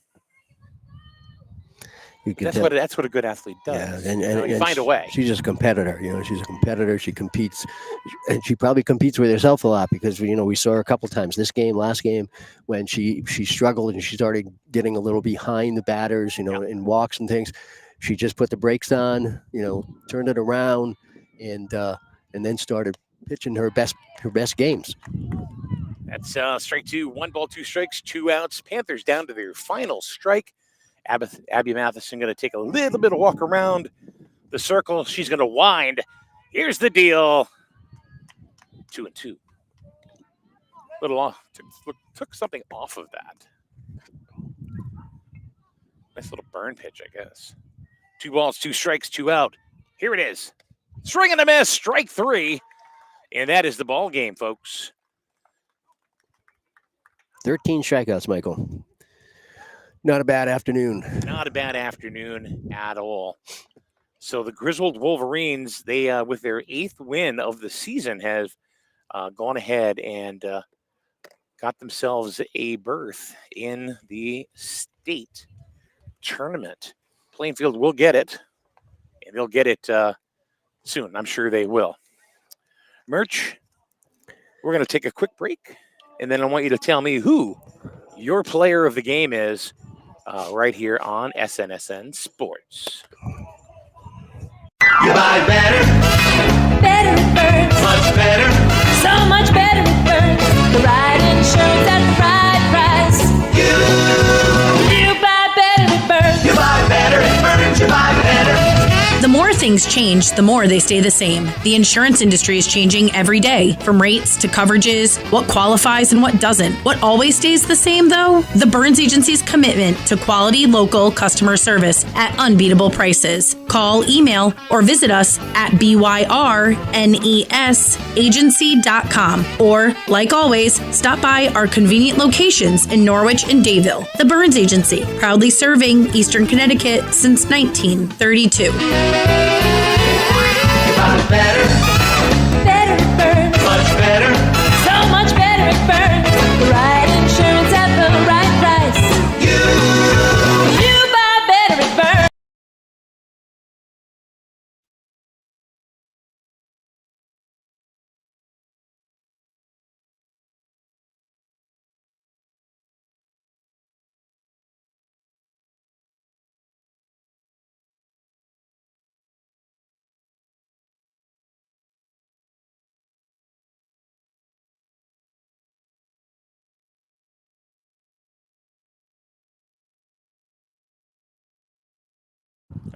That's what a good athlete does. Yeah, and you find a way. She's just a competitor. She's a competitor. She competes, and she probably competes with herself a lot because we saw her a couple times this game, last game, when she struggled and she started getting a little behind the batters, in walks and things. She just put the brakes on, turned it around, and then started pitching her best games. That's strike 2, 1 ball, 2 strikes, 2 outs. Panthers down to their final strike. Abby Matheson going to take a little bit of walk around the circle. She's going to wind. Here's the deal. 2-2. Little off. Took something off of that. Nice little burn pitch, I guess. 2 balls, 2 strikes, 2 out. Here it is. Swing and a miss. Strike 3. And that is the ball game, folks. 13 strikeouts, Michael. Not a bad afternoon. Not a bad afternoon at all. So the Griswold Wolverines, they with their 8th win of the season, have gone ahead and got themselves a berth in the state tournament. Plainfield will get it, and they'll get it soon. I'm sure they will. Merch, we're going to take a quick break, and then I want you to tell me who your player of the game is right here on SNSN Sports. You buy better. Better at Burns. Much better. So much better at Burns. The right insurance at the right price. You buy better at Burns. You buy better at Burns. You buy better. The more things change, the more they stay the same. The insurance industry is changing every day, from rates to coverages, what qualifies and what doesn't. What always stays the same, though? The Burns Agency's commitment to quality local customer service at unbeatable prices. Call, email, or visit us at byrnesagency.com. Or, like always, stop by our convenient locations in Norwich and Dayville. The Burns Agency, proudly serving Eastern Connecticut since 1932. Better. Better at Burns. Much better. So much better at Burns. The right insurance at the right price. You buy better at Burns.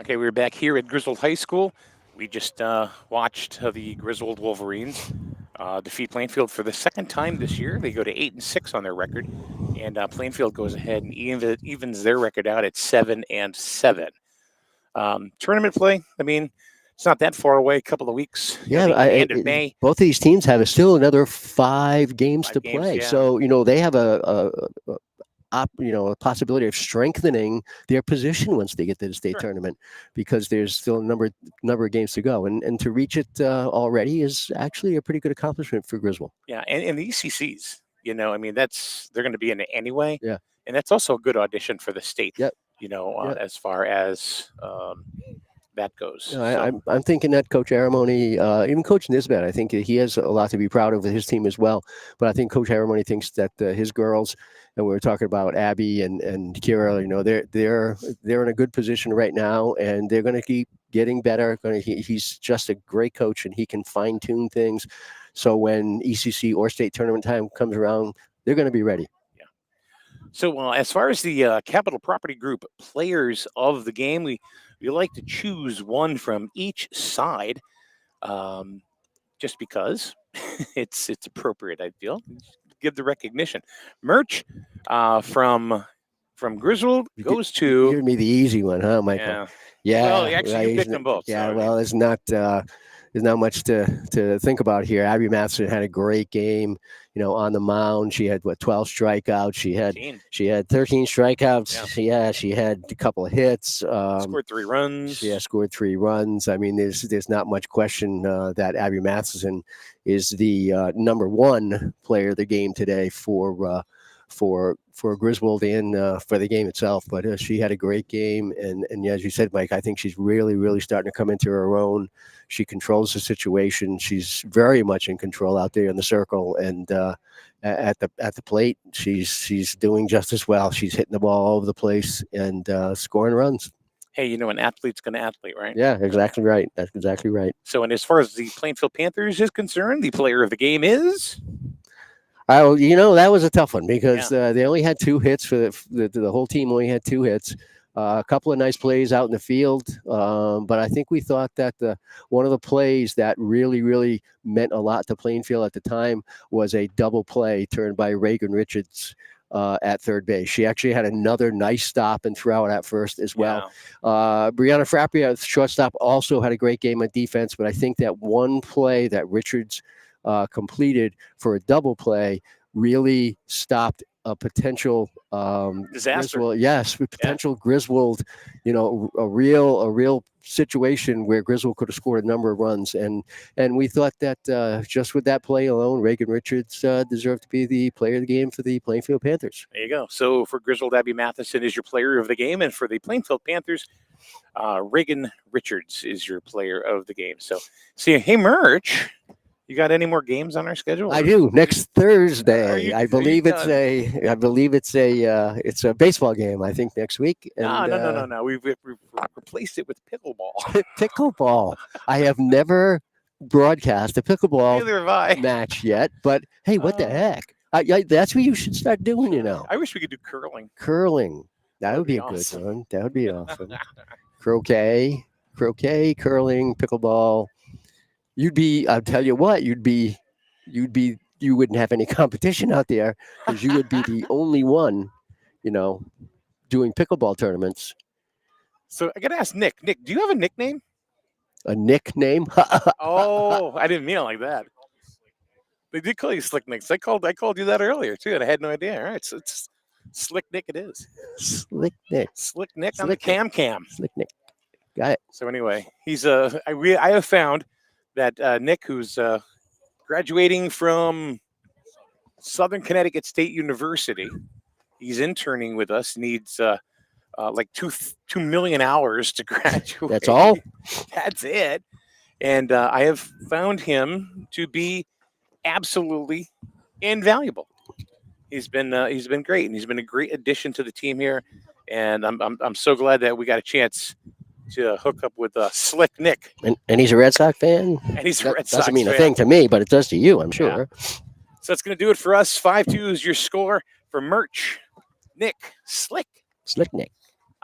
Okay, we're back here at Griswold High School. We just watched the Griswold Wolverines defeat Plainfield for the second time this year. They go to 8-6 on their record, and Plainfield goes ahead and evens their record out at 7-7. Tournament play, I mean, it's not that far away. A couple of weeks. Yeah, the end of May. Both of these teams have still another 5 games to play. Yeah. So they have a possibility of strengthening their position once they get to the state tournament, because there's still a number of games to go, and to reach it already is actually a pretty good accomplishment for Griswold. Yeah, and the ECCs, I mean, they're going to be in it anyway. Yeah, and that's also a good audition for the state. Yep. As far as that goes. I'm thinking that Coach Aramoni, even Coach Nisbet, I think he has a lot to be proud of with his team as well. But I think Coach Aramoni thinks that his girls, and we were talking about Abby and Kira, they're in a good position right now, and they're going to keep getting better. He's just a great coach, and he can fine tune things. So when ECC or state tournament time comes around, they're going to be ready. So as far as the Capital Property Group players of the game, we like to choose one from each side, just because it's appropriate, I feel. Give the recognition. Merch from Griswold goes to... You gave me the easy one, huh, Michael? Yeah. Well, actually, you picked them both. Yeah, well, there's not much to think about here. Abby Matheson had a great game, on the mound. She had 12 strikeouts. She had 13 strikeouts. Yeah, she had a couple of hits. Scored 3 runs. Yeah, scored 3 runs. I mean, there's not much question that Abby Matheson is the number 1 player of the game today for Griswold and for the game itself. But she had a great game, and as you said, Mike, I think she's really, really starting to come into her own. She controls the situation. She's very much in control out there in the circle, and at the plate, she's doing just as well. She's hitting the ball all over the place and scoring runs. Hey, an athlete's going to athlete, right? Yeah, exactly right. That's exactly right. So, and as far as the Plainfield Panthers is concerned, the player of the game is... that was a tough one, because they only had 2 hits for the whole team. Only had 2 hits. A couple of nice plays out in the field, but I think we thought that one of the plays that really, really meant a lot to Plainfield at the time was a double play turned by Reagan Richards at third base. She actually had another nice stop and throw out at first as well. Brianna Frappia, shortstop, also had a great game at defense, but I think that one play that Richards completed for a double play really stopped a potential disaster. Potential Griswold, a real situation where Griswold could have scored a number of runs, and we thought that just with that play alone, Reagan Richards deserved to be the player of the game for the Plainfield Panthers. There you go. So for Griswold, Abby Matheson is your player of the game, and for the Plainfield Panthers, Reagan Richards is your player of the game. So, see, hey, Merch, You got any more games on our schedule? I do. Next Thursday, you- I are you believe it's done? it's a baseball game. I think next week. No. We've replaced it with pickleball. Pickleball. I have never broadcast a pickleball Neither have I. match yet, but hey, what the heck? That's what you should start doing. I wish we could do curling. Curling. That would be a awesome. good one. That would be awesome. Croquet, curling, pickleball. I'll tell you what, you wouldn't have any competition out there because you would be the only one, doing pickleball tournaments. So I got to ask Nick. Nick, do you have a nickname? A nickname? Oh, I didn't mean it like that. They did call you Slick Nick. So I called you that earlier too, and I had no idea. All right, so it's Slick Nick. It is Slick Nick. Slick Nick on the cam. Slick Nick. Got it. So anyway, he's I have found that Nick, who's graduating from Southern Connecticut State University, he's interning with us. Needs like 2 million hours to graduate. That's all. That's it. And I have found him to be absolutely invaluable. He's been great, and he's been a great addition to the team here. And I'm so glad that we got a chance to hook up with Slick Nick. And he's a Red Sox fan. And he's a Red Sox doesn't mean fan. a thing to me, but it does to you, I'm sure. Yeah. So that's going to do it for us. 5-2 is your score for merch. Nick, Slick Nick.